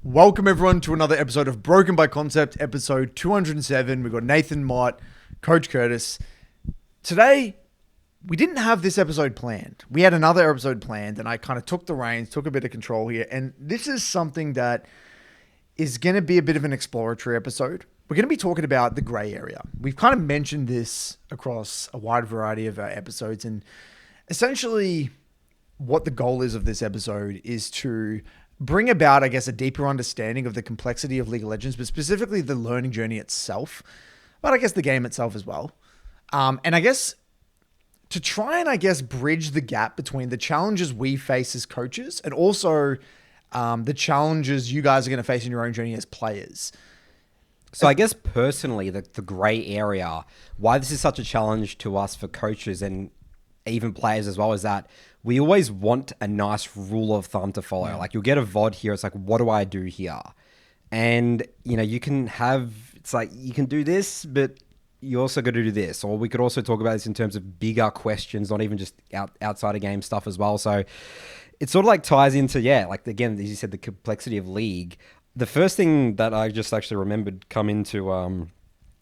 Welcome everyone to another episode of Broken by Concept, episode 207. We've got Nathan, Mott, Coach Curtis. Today, we didn't have this episode planned. We had another episode planned and I kind of took the reins, took a bit of control here. And this is something that is going to be a bit of an exploratory episode. We're going to be talking about the gray area. We've kind of mentioned this across a wide variety of our episodes. And essentially, what the goal is of this episode is to bring about, I guess, a deeper understanding of the complexity of League of Legends, but specifically the learning journey itself, but I guess the game itself as well. And I guess to try and, I guess, bridge the gap between the challenges we face as coaches and also the challenges you guys are going to face in your own journey as players. So I guess personally, the gray area, why this is such a challenge to us for coaches and even players as well, is that we always want a nice rule of thumb to follow. Yeah. Like you'll get a VOD here. It's like, what do I do here? And, you know, you can have, it's like, you can do this, but you also got to do this. Or we could also talk about this in terms of bigger questions, not even just outside of game stuff as well. So it sort of like ties into, like again, as you said, the complexity of League. The first thing that I just actually remembered come into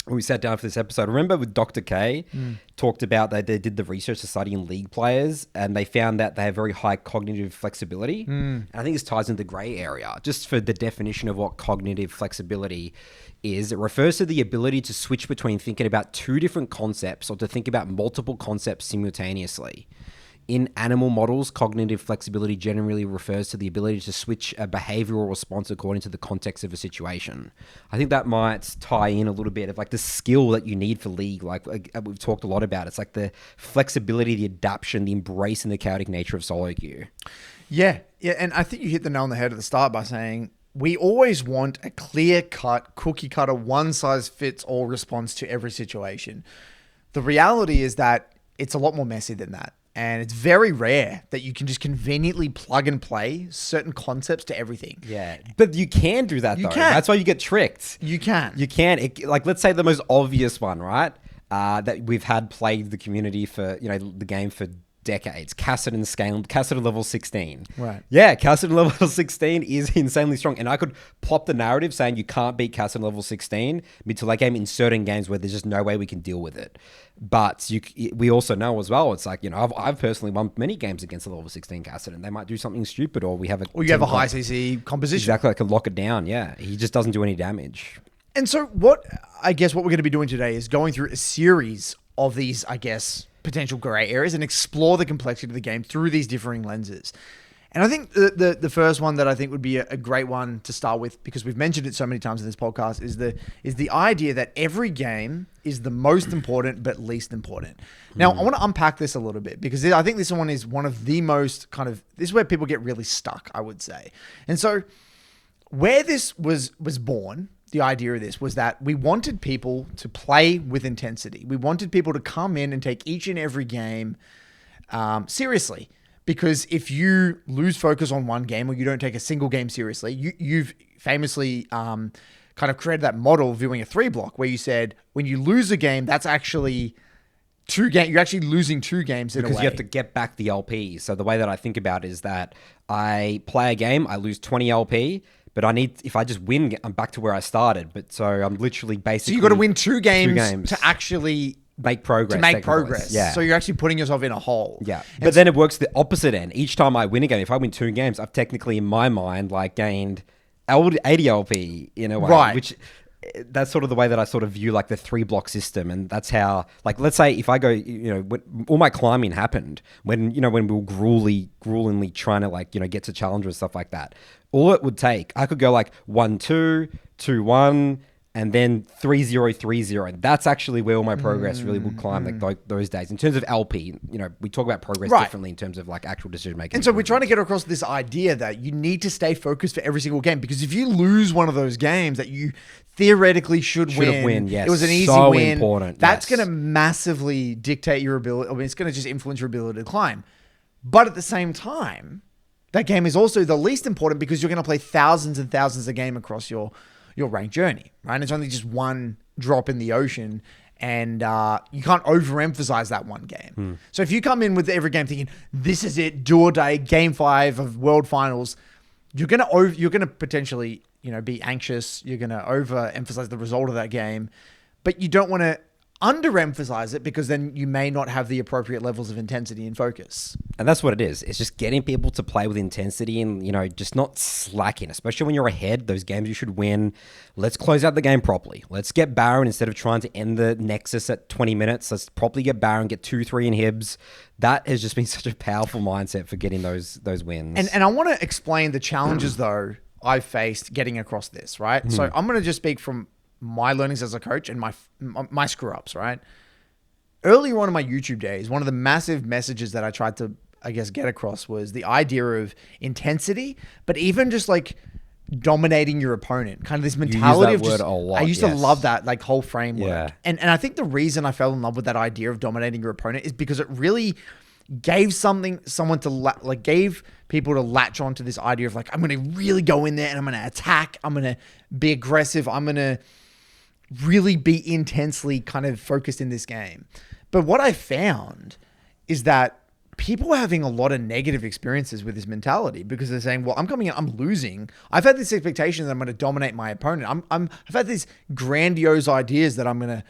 when we sat down for this episode, I remember with Dr. K talked about that they did the research to study in League players and they found that they have very high cognitive flexibility. And I think this ties into the gray area. Just for the definition of what cognitive flexibility is, it refers to the ability to switch between thinking about two different concepts or to think about multiple concepts simultaneously. In animal models, cognitive flexibility generally refers to the ability to switch a behavioral response according to the context of a situation. I think that might tie in a little bit of like the skill that you need for League, like we've talked a lot about. It's like the flexibility, the adaptation, the embrace and the chaotic nature of solo queue. Yeah. And I think you hit the nail on the head at the start by saying we always want a clear-cut, cookie-cutter, one-size-fits-all response to every situation. The reality is that it's a lot more messy than that. And it's very rare that you can just conveniently plug and play certain concepts to everything. Yeah, but you can do that, though. Can. That's why you get tricked. You can. You can. Like, let's say the most obvious one, right? That we've had played the community for, the game for decades. Kassadin scale, Kassadin level 16. Right. Yeah, Kassadin level 16 is insanely strong. And I could plop the narrative saying you can't beat Kassadin level 16 mid to late game in certain games where there's just no way we can deal with it. But we also know as well, it's like, I've personally won many games against the level 16 Kassadin. They might do something stupid or we have a... Or you have a high CC composition. Exactly, I can lock it down, yeah. He just doesn't do any damage. And so what we're going to be doing today is going through a series of these, potential gray areas and explore the complexity of the game through these differing lenses. And I think the first one that I think would be a great one to start with, because we've mentioned it so many times in this podcast, is the idea that every game is the most important but least important. Now, I want to unpack this a little bit because I think this one is one of the most this is where people get really stuck, I would say. And so where this was born, the idea of this was that we wanted people to play with intensity. We wanted people to come in and take each and every game seriously. Because if you lose focus on one game or you don't take a single game seriously, you've famously kind of created that model viewing a 3-block where you said when you lose a game, that's actually two games. You're actually losing two games in a way. Because you have to get back the LP. So the way that I think about it is that I play a game, I lose 20 LP, but if I just win, I'm back to where I started. But so I'm literally basically... So you got to win two games to actually... make progress. Yeah. So you're actually putting yourself in a hole. Yeah. But then it works the opposite end. Each time I win a game, if I win 2 games, I've technically, in my mind, gained 80 LP in a way. Right. Which, that's sort of the way that I sort of view the 3-block system. And that's how, let's say if I go, when all my climbing happened, when we were gruelingly trying to get to challenger and stuff like that, all it would take, I could go 1-2, 2-1, and then 3-0, 3-0. And that's actually where all my progress really would climb those days. In terms of LP, we talk about progress differently in terms of actual decision making. And so we're trying to get across this idea that you need to stay focused for every single game. Because if you lose one of those games that you theoretically should win, yes. It was an easy so win. Important. That's going to massively dictate your ability. I mean, it's going to just influence your ability to climb. But at the same time, that game is also the least important because you're going to play thousands and thousands of games across your ranked journey, right? And it's only just one drop in the ocean and you can't overemphasize that one game. So if you come in with every game thinking, this is it, do or die, game 5 of World Finals, you're gonna potentially be anxious. You're going to overemphasize the result of that game, but you don't want to underemphasize it because then you may not have the appropriate levels of intensity and focus. And that's what it is. It's just getting people to play with intensity and, just not slacking, especially when you're ahead. Those games you should win. Let's close out the game properly. Let's get Baron instead of trying to end the Nexus at 20 minutes. Let's properly get Baron, get 2-3 inhibs. That has just been such a powerful mindset for getting those wins. And I want to explain the challenges, though, I've faced getting across this, right? So I'm going to just speak from my learnings as a coach and my screw-ups, right? Earlier on in my YouTube days, one of the massive messages that I tried to, get across was the idea of intensity, but even just like dominating your opponent, kind of this mentality of just, a lot, I used to love that like whole framework. Yeah. And I think the reason I fell in love with that idea of dominating your opponent is because it really gave someone to gave people to latch onto this idea of like, I'm going to really go in there and I'm going to attack. I'm going to be aggressive. I'm going to really be intensely kind of focused in this game. But what I found is that people are having a lot of negative experiences with this mentality because they're saying, well, I'm coming in, I'm losing. I've had this expectation that I'm going to dominate my opponent. I've had these grandiose ideas that I'm going to,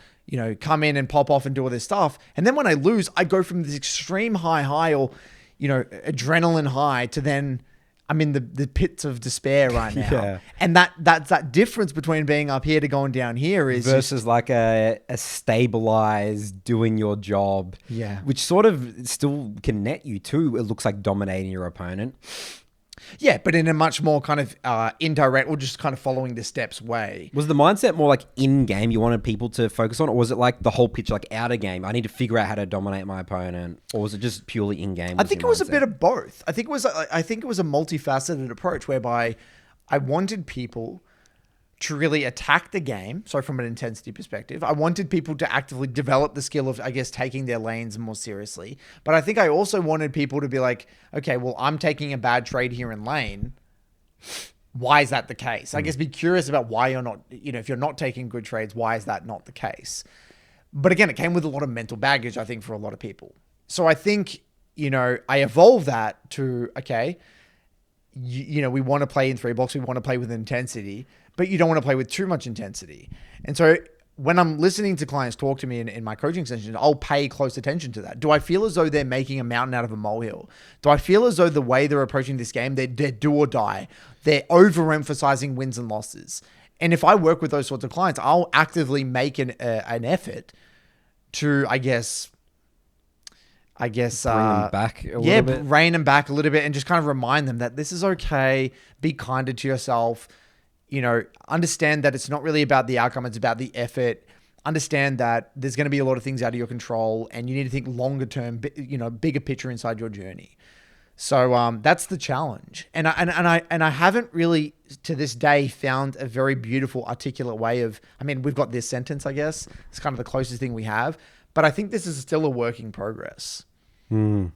come in and pop off and do all this stuff. And then when I lose, I go from this extreme high or, adrenaline high to then I'm in the pits of despair right now. Yeah. And that's that difference between being up here to going down here is versus like a stabilized doing your job. Yeah. Which sort of still can net you too. It looks like dominating your opponent. Yeah, but in a much more kind of indirect or just kind of following the steps way. Was the mindset more like in-game you wanted people to focus on? Or was it like the whole pitch, like out of game? I need to figure out how to dominate my opponent. Or was it just purely in-game? I think it was a bit of both. I think it was a multifaceted approach whereby I wanted people to really attack the game. So from an intensity perspective, I wanted people to actively develop the skill of, taking their lanes more seriously. But I think I also wanted people to be like, okay, well, I'm taking a bad trade here in lane. Why is that the case? I guess be curious about why you're not, if you're not taking good trades, why is that not the case? But again, it came with a lot of mental baggage, I think, for a lot of people. So I think, I evolved that to, okay, we want to play in 3 blocks. We want to play with intensity, but you don't want to play with too much intensity. And so when I'm listening to clients talk to me in my coaching sessions, I'll pay close attention to that. Do I feel as though they're making a mountain out of a molehill? Do I feel as though the way they're approaching this game, they're do or die? They're overemphasizing wins and losses. And if I work with those sorts of clients, I'll actively make an effort to, bring them back a little bit. Rein them back a little bit and just kind of remind them that this is okay. Be kinder to yourself. Understand that it's not really about the outcome. It's about the effort. Understand that there's going to be a lot of things out of your control and you need to think longer term, bigger picture inside your journey. So that's the challenge. And I haven't really to this day found a very beautiful, articulate way of, we've got this sentence, I guess. It's kind of the closest thing we have. But I think this is still a work in progress. And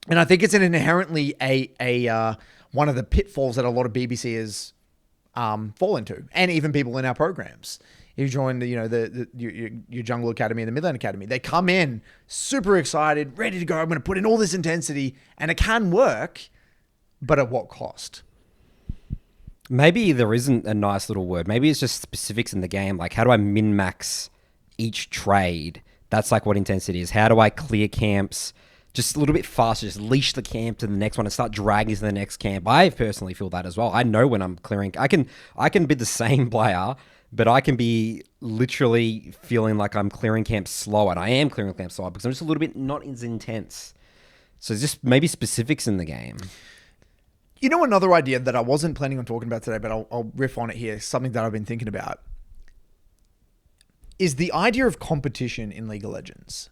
I think it's an inherently a one of the pitfalls that a lot of BBCers fall into, and even people in our programs. You join your Jungle Academy and the Midland Academy. They come in super excited, ready to go. I'm going to put in all this intensity, and it can work, but at what cost? Maybe there isn't a nice little word. Maybe it's just specifics in the game. Like, how do I min-max each trade? That's like what intensity is. How do I clear camps just a little bit faster, just leash the camp to the next one and start dragging to the next camp? I personally feel that as well. I know when I'm clearing, I can be the same player, but I can be literally feeling like I'm clearing camps slower, and I am clearing camps slower because I'm just a little bit not as intense. So just maybe specifics in the game. Another idea that I wasn't planning on talking about today, but I'll riff on it here, something that I've been thinking about, is the idea of competition in League of Legends.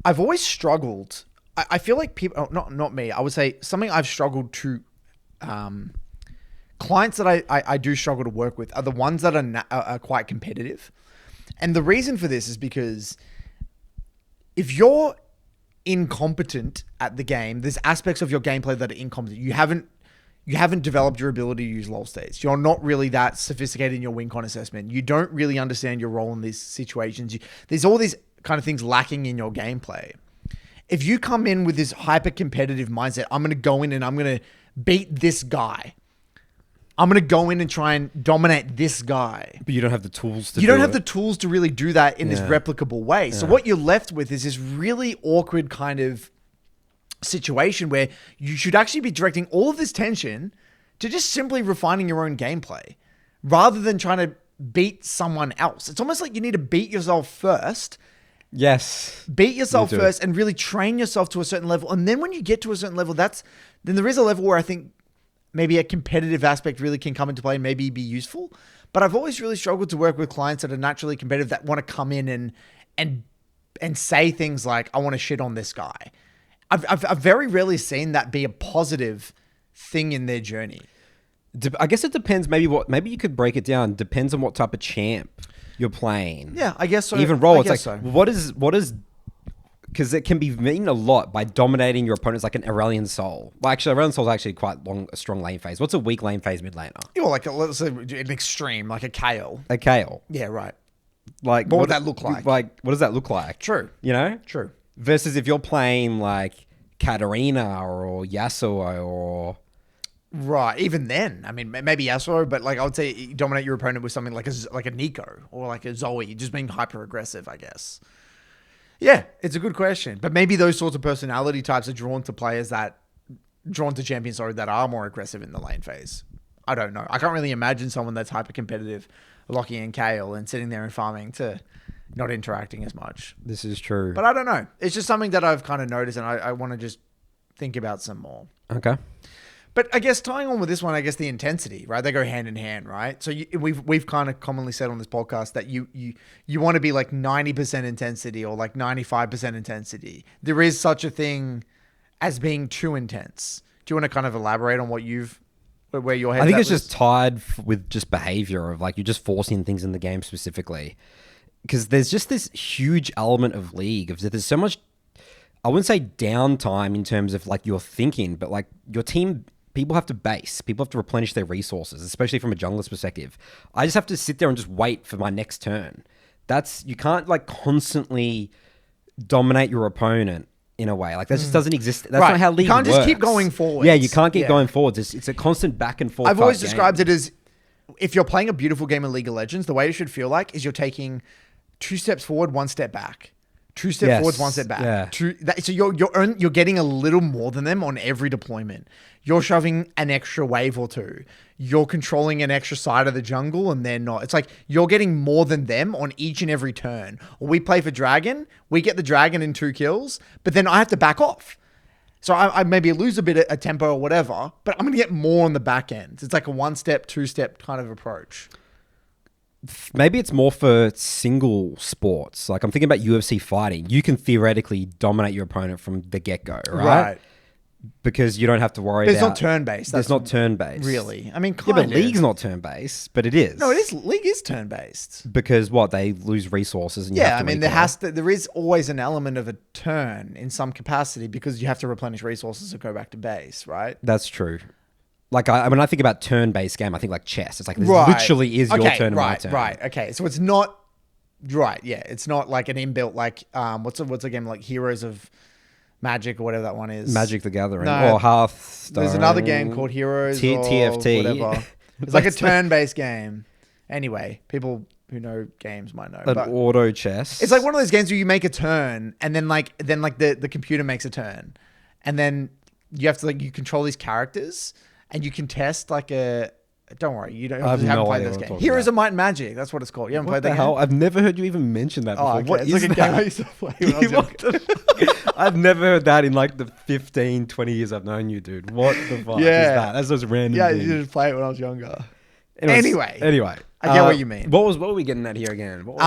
I've always struggled. I feel like people, not me, I would say something I've struggled to, clients that I do struggle to work with are the ones that are quite competitive. And the reason for this is because if you're incompetent at the game, there's aspects of your gameplay that are incompetent. You haven't developed your ability to use lull states. You're not really that sophisticated in your win con assessment. You don't really understand your role in these situations. There's all these kind of things lacking in your gameplay. If you come in with this hyper competitive mindset, I'm going to go in and I'm going to beat this guy. I'm going to go in and try and dominate this guy. But you don't have the tools to You don't have the tools to really do that in this replicable way. So what you're left with is this really awkward kind of situation where you should actually be directing all of this tension to just simply refining your own gameplay rather than trying to beat someone else. It's almost like you need to beat yourself first. Yes. Beat yourself first and really train yourself to a certain level. And then when you get to a certain level, then there is a level where I think maybe a competitive aspect really can come into play and maybe be useful. But I've always really struggled to work with clients that are naturally competitive that want to come in and say things like, I want to shit on this guy. I've very rarely seen that be a positive thing in their journey. I guess it depends. Maybe you could break it down. Depends on what type of champ you're playing. Yeah, I guess so. Even role, it's like, so. what is, because it can be mean a lot by dominating your opponents like an Aurelian Soul. Well, actually, Aurelian Soul is actually quite a strong lane phase. What's a weak lane phase mid laner? Yeah, like let's say an extreme, like a Kale. A Kale. Yeah, right. Like what would that look like? Like, what does that look like? True. You know? True. Versus if you're playing like Katarina or Yasuo or... Right. Even then, I mean, maybe Yasuo, but like I would say you dominate your opponent with something like a Nico or like a Zoe, just being hyper aggressive, I guess. Yeah, it's a good question. But maybe those sorts of personality types are drawn to champions, that are more aggressive in the lane phase. I don't know. I can't really imagine someone that's hyper competitive locking in Kale and sitting there and farming to not interacting as much. This is true. But I don't know. It's just something that I've kind of noticed and I want to just think about some more. Okay. But I guess tying on with this one, I guess the intensity, right? They go hand in hand, right? So we've kind of commonly said on this podcast that you want to be like 90% intensity or like 95% intensity. There is such a thing as being too intense. Do you want to kind of elaborate on where your head? I think it's just tied with just behavior of like you're just forcing things in the game specifically, because there's just this huge element of League of there's so much. I wouldn't say downtime in terms of like your thinking, but like your team. People have to base. People have to replenish their resources, especially from a jungler's perspective. I just have to sit there and just wait for my next turn. You can't like constantly dominate your opponent in a way. Like that just doesn't exist. That's not how League works. You can't just keep going forwards. Yeah, you can't keep going forwards. It's a constant back and forth. I've always described it as if you're playing a beautiful game of League of Legends, the way it should feel like is you're taking 2 steps forward, 1 step back. 2 steps forward, 1 step back. Yeah. So you're getting a little more than them on every deployment. You're shoving an extra wave or two. You're controlling an extra side of the jungle and they're not. It's like you're getting more than them on each and every turn. Or we play for Dragon. We get the Dragon in 2 kills, but then I have to back off. So I maybe lose a bit of tempo or whatever, but I'm going to get more on the back end. It's like a 1 step, 2 step kind of approach. Maybe it's more for single sports. Like I'm thinking about UFC fighting. You can theoretically dominate your opponent from the get-go, right? Because you don't have to worry about... It's not turn-based. It's not turn-based. Really. I mean, kind of. Yeah, but League's not turn-based, but it is. No, it is. League is turn-based. Because they lose resources and you have to there is always an element of a turn in some capacity because you have to replenish resources to go back to base, right? That's true. Like when I think about turn-based game, I think like chess. It's like this literally is your turn and my turn. Right. Okay. So it's not right. Yeah. It's not like an inbuilt like what's a game like Heroes of Magic or whatever that one is. Magic the Gathering or Hearthstone. There's another game called Heroes TFT. Or whatever. It's like a turn-based game. Anyway, people who know games might know. But auto chess. It's like one of those games where you make a turn and then the computer makes a turn, and then you have to you control these characters. And you can test don't worry, you haven't played this game. Heroes of Might and Magic, that's what it's called. You haven't played that game? I've never heard you even mention that before. Oh, okay. What is like a game I used to play when I was younger. I've never heard that in like the 15, 20 years I've known you, dude. What the fuck is that? That's just random. Yeah, thing. you didn't play it when I was younger. Anyway. I get what you mean. What were we getting at here again? What you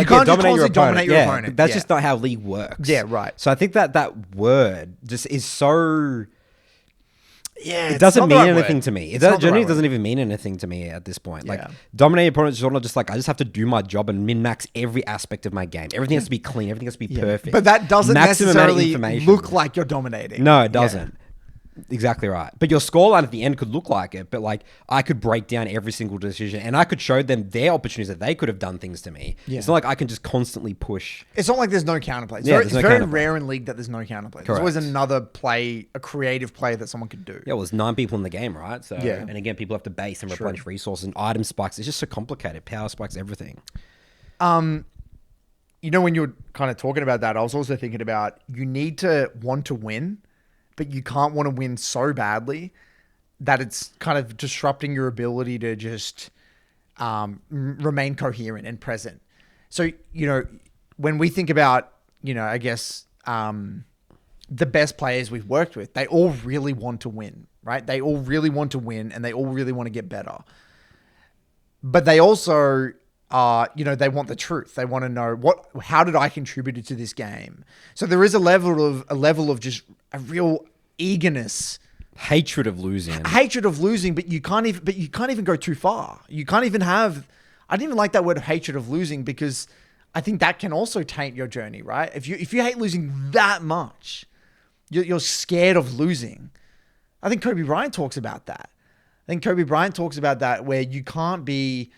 can't just dominate your opponent. That's just not how League works. Yeah, right. So I think that word just is so... Yeah, it doesn't mean anything to me. It generally doesn't even mean anything to me at this point. Like dominating opponents is not just like I just have to do my job and min-max every aspect of my game. Everything has to be clean. Everything has to be perfect. But that doesn't necessarily look like you're dominating. No, it doesn't. Exactly right. But your scoreline at the end could look like it, but like I could break down every single decision and I could show them their opportunities that they could have done things to me. Yeah. It's not like I can just constantly push. It's not like there's no counterplay. It's Yeah, very, there's no it's very counterplay. rare in League that there's no counterplay. There's Correct. always another play, a creative play that someone could do. Yeah, well, there's 9 people in the game, right? So, Yeah. and again, people have to base and replenish resources and item spikes. It's just so complicated. Power spikes, everything. You know, when you were kind of talking about that, I was also thinking about you need to want to win, but you can't want to win so badly that it's kind of disrupting your ability to just remain coherent and present. So, you know, when we think about, you know, I guess the best players we've worked with, they all really want to win, right? They all really want to win and they all really want to get better. But they also... you know, they want the truth. They want to know how did I contribute to this game? So there is a level of just a real eagerness, Hatred of losing. but you can't even go too far. You can't even have, I didn't even like that word hatred of losing because I think that can also taint your journey, right? If you hate losing that much, you're scared of losing. I think Kobe Bryant talks about that. Where you can't be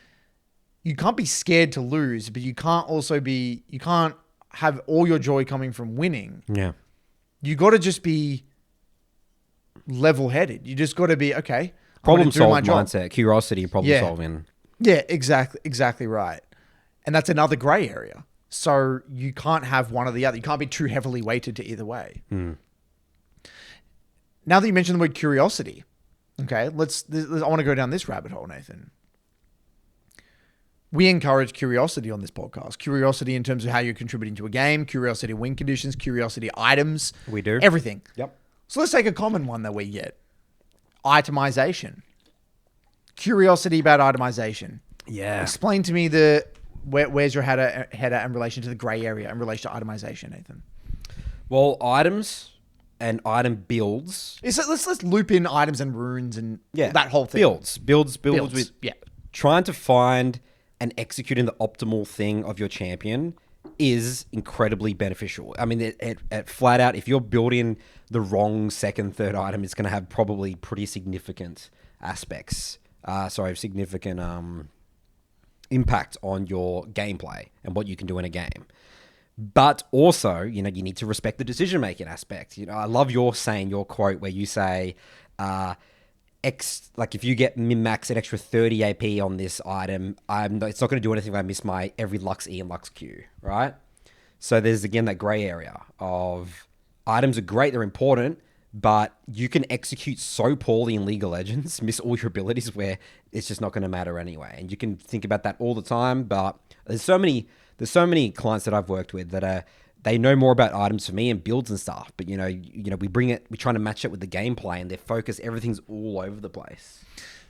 scared to lose, but you can't have all your joy coming from winning. Yeah. You got to just be level-headed. You just got to be, okay, Problem solving mindset, curiosity, problem solving. Yeah, exactly right. And that's another gray area. So you can't have one or the other. You can't be too heavily weighted to either way. Now that you mentioned the word curiosity, okay, I want to go down this rabbit hole, Nathan. We encourage curiosity on this podcast. Curiosity in terms of how you're contributing to a game, curiosity win conditions, curiosity items. We do. Everything. Yep. So let's take a common one that we get. Itemization. Curiosity about itemization. Yeah. Explain to me where's your header in relation to the gray area in relation to itemization, Nathan? Well, items and item builds. Let's loop in items and runes and that whole thing. Builds with trying to find and executing the optimal thing of your champion is incredibly beneficial. I mean, it flat out, if you're building the wrong second, third item, it's going to have probably pretty significant significant impact on your gameplay and what you can do in a game. But also, you know, you need to respect the decision-making aspect. You know, I love your quote where you say, like if you get min-max an extra 30 AP on this item, it's not going to do anything if I miss my every Lux E and Lux Q, right? So there's again that gray area of items are great, they're important, but you can execute so poorly in League of Legends, miss all your abilities where it's just not going to matter anyway. And you can think about that all the time, but there's so many clients that I've worked with that they know more about items for me and builds and stuff, but you know, we try to match it with the gameplay and their focus, everything's all over the place.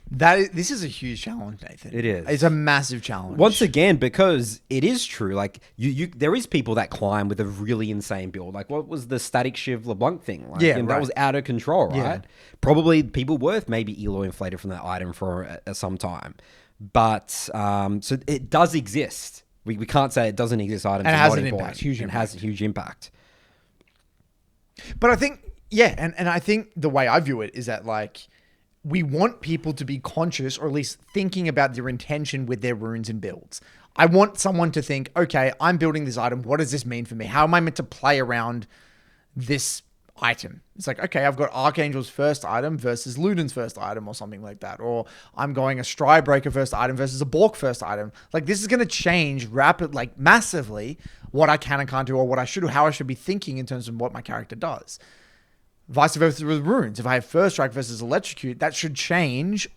This is a huge challenge, Nathan. It is. It's a massive challenge. Once again, because it is true. Like there is people that climb with a really insane build. Like what was the static Shiv LeBlanc thing? Like, that was out of control, right? Yeah. Probably people worth maybe elo inflated from that item for some time, but so it does exist. We can't say it doesn't exist. Items and it has an impact. It has a huge impact. But I think, and I think the way I view it is that like we want people to be conscious or at least thinking about their intention with their runes and builds. I want someone to think, okay, I'm building this item. What does this mean for me? How am I meant to play around this item? It's like, okay, I've got Archangel's first item versus Luden's first item or something like that. Or I'm going a Stridebreaker first item versus a Bork first item. Like this is going to change massively what I can and can't do or what I should or how I should be thinking in terms of what my character does. Vice versa with runes. If I have First Strike versus Electrocute, that should change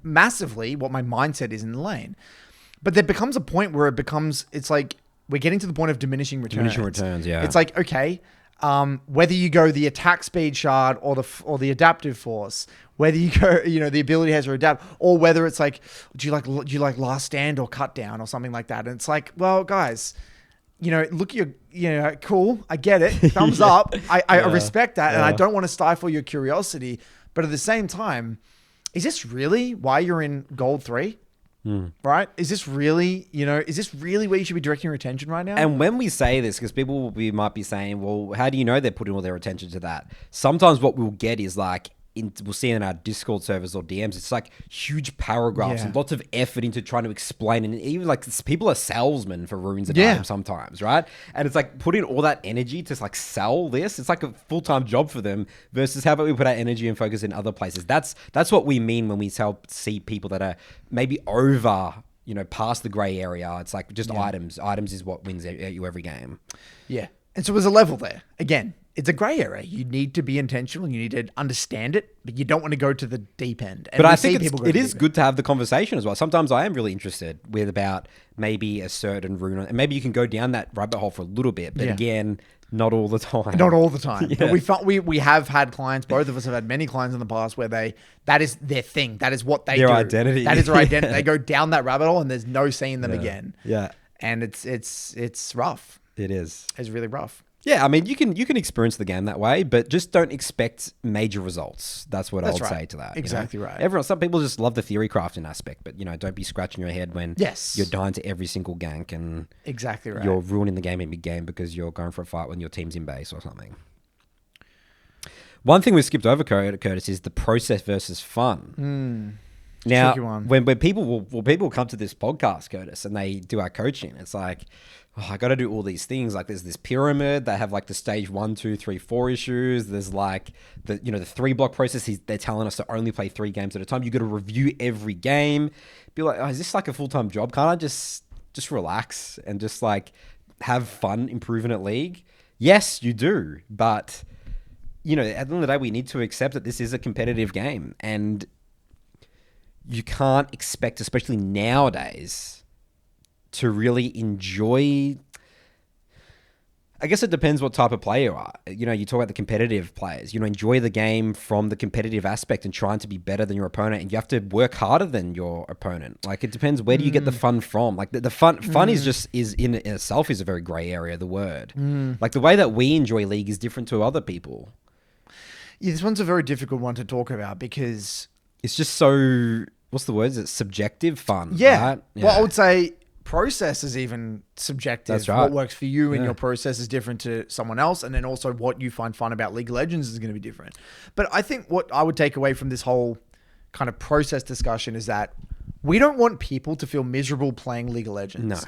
massively what my mindset is in the lane. But there becomes a point where it's like we're getting to the point of diminishing returns. Yeah. It's like, okay, whether you go the attack speed shard or the adaptive force, whether you go, the ability has to adapt, or whether it's like, do you like last stand or cut down or something like that? And it's like, well, guys, look at your, cool. I get it. Thumbs up. I respect that. And I don't want to stifle your curiosity. But at the same time, is this really why you're in gold 3? Right? Is this really, is this really where you should be directing your attention right now? And when we say this, because people might be saying, well, how do you know they're putting all their attention to that? Sometimes what we'll get is like, we'll see in our Discord servers or DMs, it's like huge paragraphs and lots of effort into trying to explain. And even like people are salesmen for runes and items sometimes, right? And it's like putting all that energy to like sell this. It's like a full-time job for them versus how about we put our energy and focus in other places. That's what we mean when we see people that are maybe over, past the gray area. It's like just items. Items is what wins at you every game. Yeah. And so there's a level there. Again, it's a gray area. You need to be intentional. You need to understand it, but you don't want to go to the deep end. And but I think it is good to have the conversation as well. Sometimes I am really interested with about maybe a certain rune, and maybe you can go down that rabbit hole for a little bit. But again, not all the time. Not all the time. But we have had clients. Both of us have had many clients in the past where that is their thing. That is what they do. Their identity. That is their identity. They go down that rabbit hole, and there's no seeing them again. Yeah. And it's rough. It is. It's really rough. Yeah, I mean, you can experience the game that way, but just don't expect major results. That's what I would say to that. Exactly right. Some people just love the theory crafting aspect, but don't be scratching your head when you're dying to every single gank and exactly right. You're ruining the game in mid game because you're going for a fight when your team's in base or something. One thing we skipped over, Curtis, is the process versus fun. Now, when people come to this podcast, Curtis, and they do our coaching, it's like, I got to do all these things. Like there's this pyramid. They have like the stage 1, 2, 3, 4 issues. There's like the 3-block process. They're telling us to only play 3 games at a time. You got to review every game. Be like, is this like a full-time job? Can't I just relax and just like have fun improving at League? Yes, you do. But at the end of the day, we need to accept that this is a competitive game, and you can't expect, especially nowadays, to really enjoy. I guess it depends what type of player you are. You talk about the competitive players. Enjoy the game from the competitive aspect and trying to be better than your opponent, and you have to work harder than your opponent. Like it depends, where do you get the fun from? Like the fun is in itself is a very gray area, the word. Like the way that we enjoy League is different to other people. Yeah, this one's a very difficult one to talk about because it's just so, what's the word? Is it subjective fun? Yeah. Right? Well, I would say process is even subjective. That's right. What works for you in your process is different to someone else. And then also what you find fun about League of Legends is going to be different. But I think what I would take away from this whole kind of process discussion is that we don't want people to feel miserable playing League of Legends. No.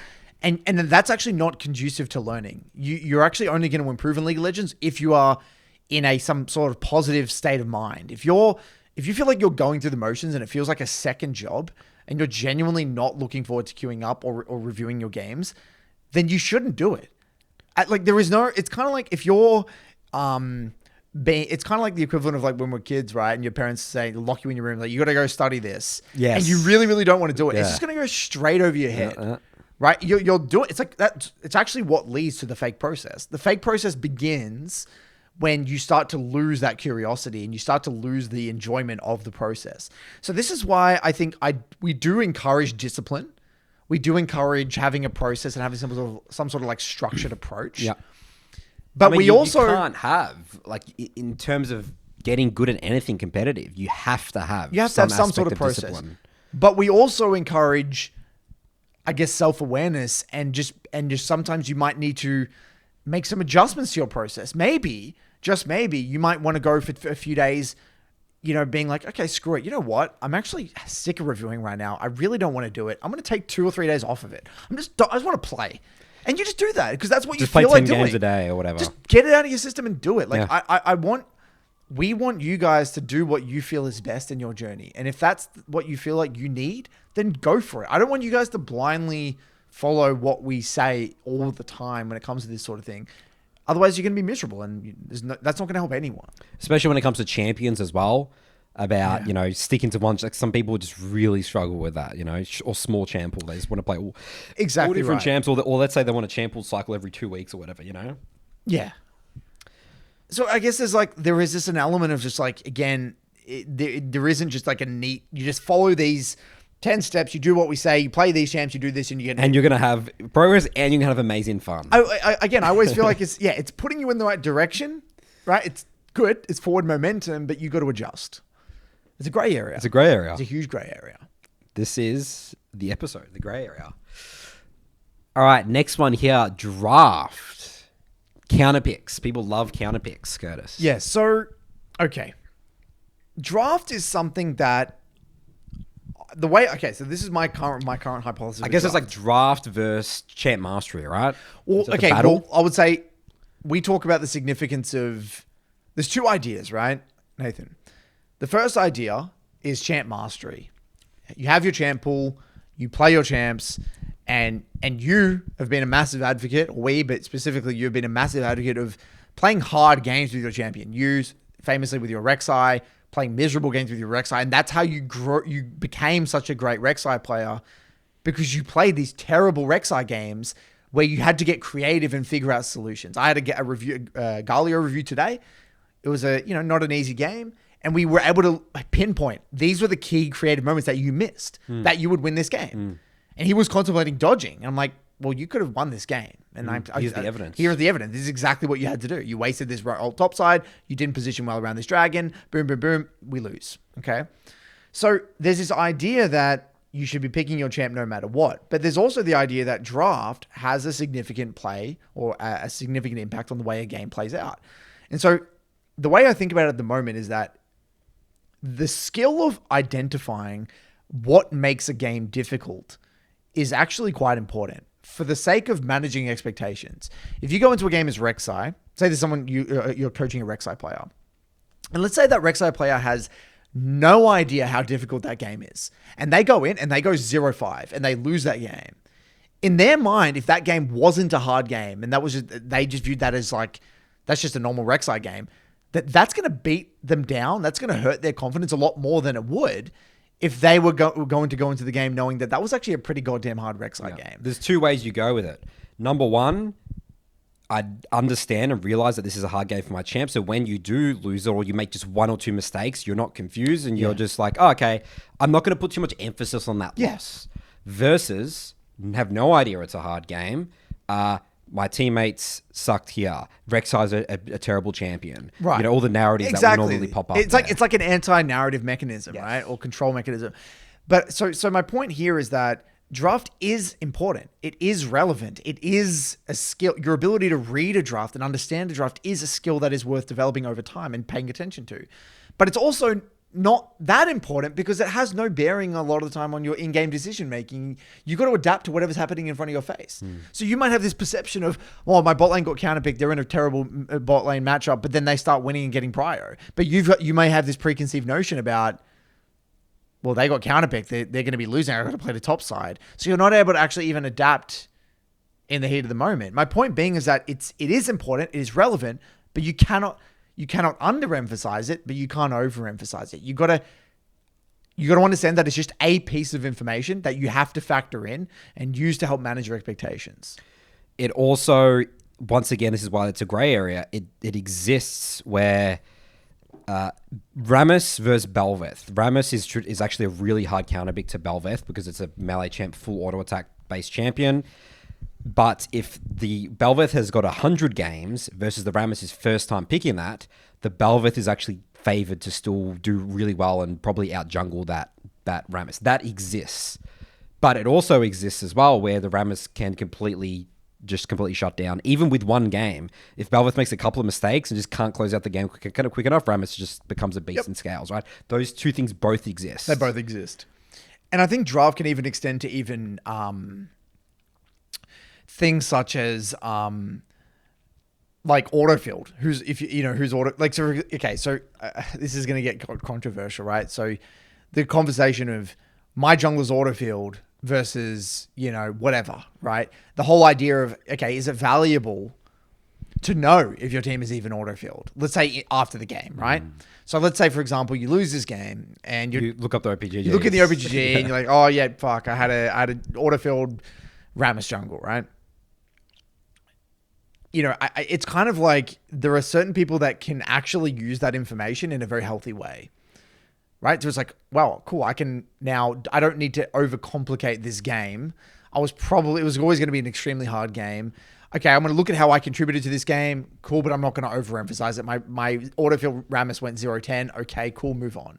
And that's actually not conducive to learning. You're actually only going to improve in League of Legends if you are in some sort of positive state of mind. If you feel like you're going through the motions and it feels like a second job, and you're genuinely not looking forward to queuing up or reviewing your games, then you shouldn't do it. It's kind of like if you're, it's kind of like the equivalent of like when we're kids, right? And your parents say, lock you in your room, like you got to go study this. Yes. And you really, really don't want to do it. Yeah. It's just going to go straight over your head, right? You'll do it. It's like that. It's actually what leads to the fake process. The fake process begins when you start to lose that curiosity and you start to lose the enjoyment of the process. So this is why I think we do encourage discipline. We do encourage having a process and having some sort of like structured approach. Yeah. But you can't have, like, in terms of getting good at anything competitive, you have to have some sort of process. Discipline. But we also encourage, I guess, self-awareness and just sometimes you might need to make some adjustments to your process. Maybe, just maybe, you might want to go for a few days, being like, okay, screw it. You know what? I'm actually sick of reviewing right now. I really don't want to do it. I'm going to take 2 or 3 days off of it. I just want to play. And you just do that because that's what you feel like doing. Just play 10 games a day or whatever. Just get it out of your system and do it. Like we want you guys to do what you feel is best in your journey. And if that's what you feel like you need, then go for it. I don't want you guys to blindly follow what we say all the time when it comes to this sort of thing. Otherwise, you're going to be miserable, and that's not going to help anyone. Especially when it comes to champions as well. About sticking to one. Like some people just really struggle with that. Or small champ pool. They just want to play all different champs, or let's say they want a champ pool cycle every 2 weeks or whatever. Yeah. So I guess there is just an element of just like, again, there isn't just like a neat. You just follow these 10 steps, you do what we say, you play these champs, you do this, and you get... And you're going to have progress, and you're going to have amazing fun. I always feel like it's putting you in the right direction, right? It's good, it's forward momentum, but you got to adjust. It's a grey area. It's a grey area. It's a huge grey area. This is the episode, the grey area. All right, next one here, draft. Counter picks. People love counter picks, Curtis. Yeah, so, okay. Draft is something that so this is my current hypothesis. I guess it's like draft versus champ mastery, right? Well, Is it the okay, battle? well, I would say we talk about the significance of, there's two ideas, right, Nathan? The first idea is champ mastery. You have your champ pool, you play your champs, and you have been a massive advocate, but specifically you've been a massive advocate of playing hard games with your champion. You famously with your Rek'Sai, playing miserable games with your Rek'Sai, and that's how you became such a great Rek'Sai player, because you played these terrible Rek'Sai games where you had to get creative and figure out solutions. I had to get a Galio review today. It was not an easy game, and we were able to pinpoint these were the key creative moments that you missed that you would win this game. And he was contemplating dodging, and I'm like, well, you could have won this game. And here's the evidence. Here's the evidence. This is exactly what you had to do. You wasted this alt top side. You didn't position well around this dragon. Boom, boom, boom. We lose. Okay. So there's this idea that you should be picking your champ no matter what. But there's also the idea that draft has a significant play or a significant impact on the way a game plays out. And so the way I think about it at the moment is that the skill of identifying what makes a game difficult is actually quite important for the sake of managing expectations. If you go into a game as Rek'Sai, say there's someone you're coaching a Rek'Sai player, and let's say that Rek'Sai player has no idea how difficult that game is, and they go in and they go 0-5 and they lose that game. In their mind, if that game wasn't a hard game and they just viewed that as like, that's just a normal Rek'Sai game, that's going to beat them down. That's going to hurt their confidence a lot more than it would if they were going to go into the game knowing that was actually a pretty goddamn hard Rek'Sai game. There's two ways you go with it. Number one, I understand and realize that this is a hard game for my champ. So when you do lose it or you make just one or two mistakes, you're not confused and you're just like, oh, okay, I'm not going to put too much emphasis on that loss. Versus have no idea it's a hard game. My teammates sucked here. Rek'Sai's a terrible champion. Right. All the narratives that would normally pop up. It's like an anti-narrative mechanism, right? Or control mechanism. But so my point here is that draft is important. It is relevant. It is a skill. Your ability to read a draft and understand a draft is a skill that is worth developing over time and paying attention to. But it's also not that important because it has no bearing a lot of the time on your in-game decision making. You got to adapt to whatever's happening in front of your face. So you might have this perception of, well, my bot lane got counterpicked. They're in a terrible bot lane matchup, but then they start winning and getting prio. But you may have this preconceived notion about, well, they got counterpicked. They're going to be losing. I got to play the top side. So you're not able to actually even adapt in the heat of the moment. My point being is that it is important. It is relevant, but you cannot underemphasize it, but you can't overemphasize it. You got to understand that it's just a piece of information that you have to factor in and use to help manage your expectations. It also, once again, this is why it's a gray area. It exists where Rammus versus Bel'Veth. Rammus is actually a really hard counterpick to Bel'Veth because it's a melee champ, full auto attack based champion. But if the Bel'Veth has got 100 games versus the Rammus is first time picking that, the Bel'Veth is actually favored to still do really well and probably out jungle that Rammus. That exists. But it also exists as well where the Rammus can completely shut down, even with one game. If Bel'Veth makes a couple of mistakes and just can't close out the game quick enough, Rammus just becomes a beast in scales, right? Those two things both exist. They both exist. And I think draft can even extend to even things such as like autofilled. Who's auto, like, so okay, so this is going to get controversial, right? So the conversation of my jungler's autofilled versus whatever, right? The whole idea of, okay, is it valuable to know if your team is even autofilled? Let's say after the game, right? So let's say, for example, you lose this game and you look up the OPGG. You look at the OPGG and you're like, oh yeah, fuck, I had an autofilled Rammus jungle, right? It's kind of like there are certain people that can actually use that information in a very healthy way, right? So it's like, well, cool. I don't need to overcomplicate this game. It was always going to be an extremely hard game. Okay, I'm going to look at how I contributed to this game. Cool, but I'm not going to overemphasize it. My autofill Rammus went 0-10. Okay, cool, move on.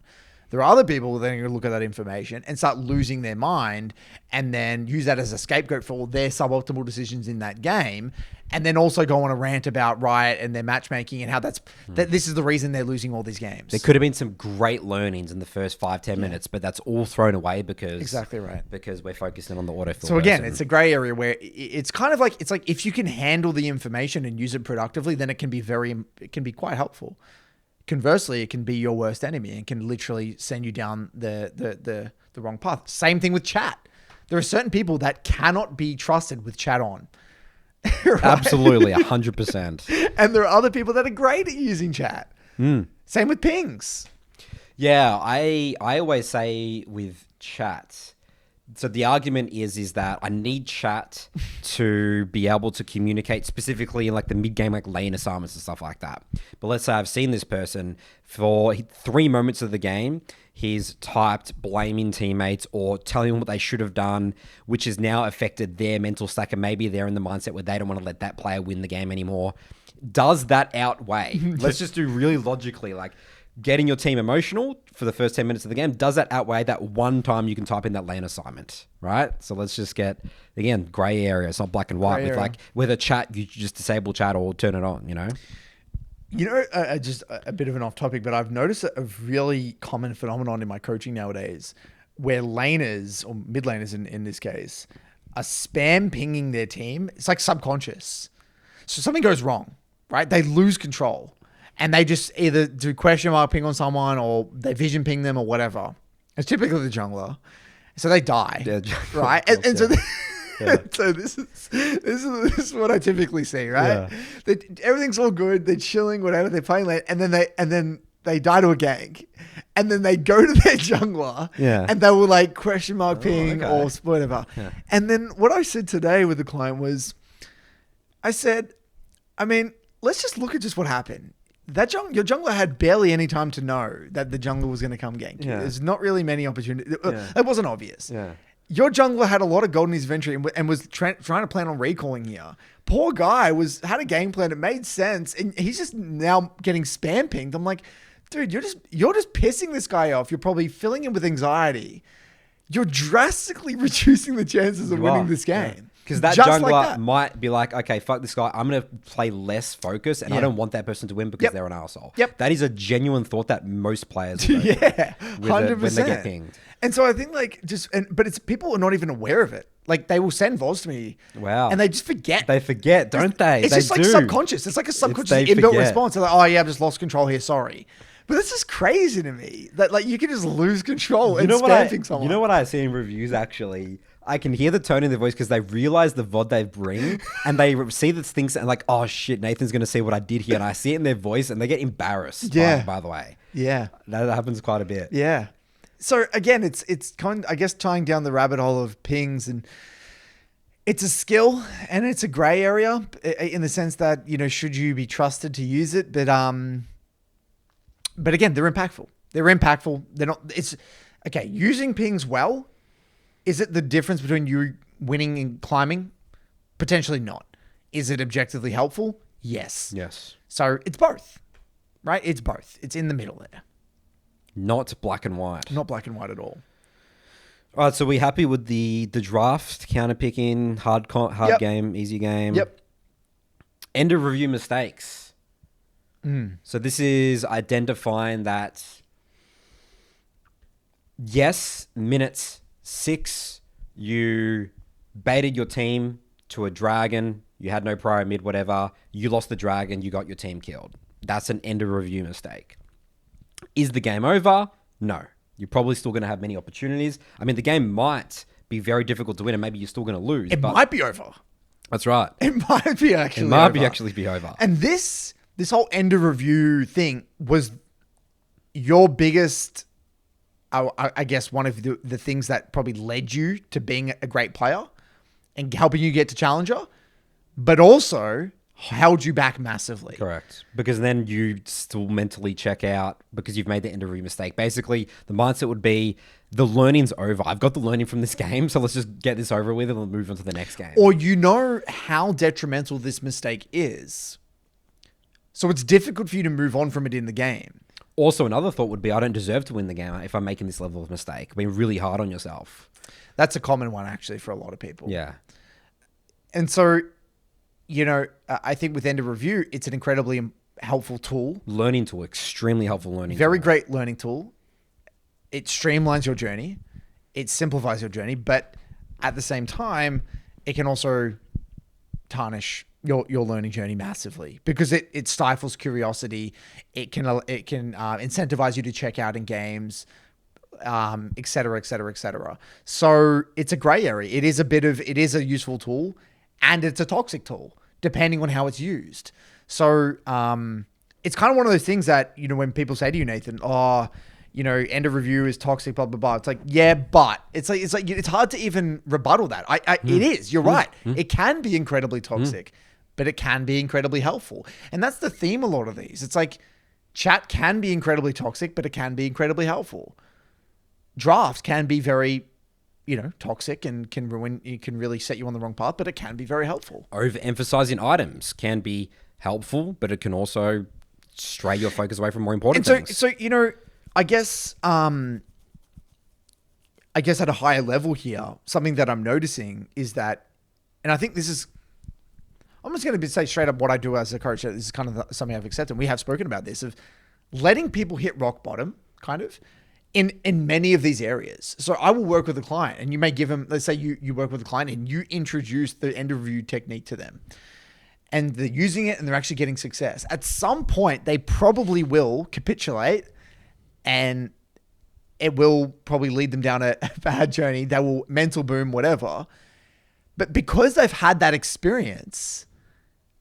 There are other people that are going to look at that information and start losing their mind and then use that as a scapegoat for all their suboptimal decisions in that game. And then also go on a rant about Riot and their matchmaking and how that this is the reason they're losing all these games. There could have been some great learnings in the first 5-10 minutes, but that's all thrown away because Exactly right. Because we're focusing on the autofill. So again, it's a gray area where it's kind of like, it's like if you can handle the information and use it productively, then it can be quite helpful. Conversely, it can be your worst enemy and can literally send you down the wrong path. Same thing with chat. There are certain people that cannot be trusted with chat on. Right? Absolutely, 100%. And there are other people that are great at using chat. Same with pings. Yeah, I always say with chat, so the argument is that I need chat to be able to communicate specifically in like the mid-game, like lane assignments and stuff like that. But let's say I've seen this person for 3 moments of the game. He's typed blaming teammates or telling them what they should have done, which has now affected their mental stack. And maybe they're in the mindset where they don't want to let that player win the game anymore. Does that outweigh? Let's just do really logically, like getting your team emotional for the first 10 minutes of the game. Does that outweigh that one time you can type in that lane assignment, right? So let's just get, again, gray area. It's not black and white with like whether chat, you just disable chat or turn it on, you know? You know, just a bit of an off topic, but I've noticed a really common phenomenon in my coaching nowadays where laners, or mid laners in this case, are spam pinging their team. It's like subconscious. So something goes wrong, right? They lose control and they just either do question mark ping on someone or they vision ping them or whatever. It's typically the jungler. So they die, right? And so... So this is what I typically see, right? Yeah. Everything's all good. They're chilling, whatever. They're playing late, and then they die to a gank, and then they go to their jungler, and they will like question mark ping or whatever. Yeah. And then what I said today with the client was, I said, I mean, let's just look at just what happened. That your jungler had barely any time to know that the jungler was going to come gank. Yeah. There's not really many opportunities. It wasn't obvious. Yeah. Your jungler had a lot of gold in his inventory and was trying to plan on recalling here. Poor guy had a game plan. It made sense. And he's just now getting spam pinged. I'm like, dude, you're just pissing this guy off. You're probably filling him with anxiety. You're drastically reducing the chances of winning this game. Because that jungler might be like, okay, fuck this guy. I'm going to play less focus and I don't want that person to win because they're an arsehole. Yep. That is a genuine thought that most players do 100%. When they get pinged. And so I think like but it's people are not even aware of it. Like they will send VODs to me. Wow. And they just forget. They forget, don't they? It's just like subconscious. It's like a subconscious inbuilt response. They're like, oh yeah, I've just lost control here. Sorry. But this is crazy to me that like you can just lose control and spamming someone. You know what I see in reviews actually? I can hear the tone in their voice because they realize the VOD they bring and they see the things and like, oh shit, Nathan's going to see what I did here. And I see it in their voice and they get embarrassed. By the way. Yeah. That happens quite a bit. Yeah. So again, it's kind of, I guess, tying down the rabbit hole of pings, and it's a skill and it's a gray area in the sense that, you know, should you be trusted to use it? But again, they're impactful. They're not, it's okay. Using pings well. Is it the difference between you winning and climbing? Potentially not. Is it objectively helpful? Yes. So it's both, right? It's both. It's in the middle there. Not black and white. Not black and white at all. All right, so we happy with the draft, counter picking, hard game, easy game. Yep. End of review mistakes. So this is identifying that, yes, minutes 6, you baited your team to a dragon, you had no prior mid, whatever, you lost the dragon, you got your team killed. That's an end of review mistake. Is the game over? No. You're probably still going to have many opportunities. I mean, the game might be very difficult to win and maybe you're still going to lose. It might be over. That's right. It might be actually over. It might actually be over. And this whole end of review thing was your biggest, I guess, one of the things that probably led you to being a great player and helping you get to Challenger, but also held you back massively. Correct. Because then you still mentally check out because you've made the end of review mistake. Basically, the mindset would be the learning's over. I've got the learning from this game, so let's just get this over with and we'll move on to the next game. Or you know how detrimental this mistake is. So it's difficult for you to move on from it in the game. Also, another thought would be, I don't deserve to win the game if I'm making this level of mistake. Being really hard on yourself. That's a common one, actually, for a lot of people. Yeah. And so, I think with End of Review, it's an incredibly helpful tool. Learning tool, extremely helpful learning tool. Very great learning tool. It streamlines your journey. It simplifies your journey. But at the same time, it can also tarnish your learning journey massively because it stifles curiosity. It can incentivize you to check out in games, et cetera, et cetera, et cetera. So it's a gray area. It is a useful tool and it's a toxic tool depending on how it's used. So it's kind of one of those things that, when people say to you, Nathan, End of Review is toxic, blah, blah, blah. It's like, yeah, but it's hard to even rebuttal that. It is, you're right. It can be incredibly toxic, but it can be incredibly helpful. And that's the theme of a lot of these. It's like chat can be incredibly toxic, but it can be incredibly helpful. Draft can be very, toxic and can really set you on the wrong path, but it can be very helpful. Overemphasizing items can be helpful, but it can also stray your focus away from more important things. So, I guess at a higher level here, something that I'm noticing is that, and I think this is, I'm just going to say straight up what I do as a coach. This is kind of something I've accepted. We have spoken about this, of letting people hit rock bottom, kind of, in many of these areas. So I will work with a client and you may give them, let's say you work with a client and you introduce the end of review technique to them and they're using it and they're actually getting success. At some point, they probably will capitulate and it will probably lead them down a bad journey. They will mental boom, whatever. But because they've had that experience,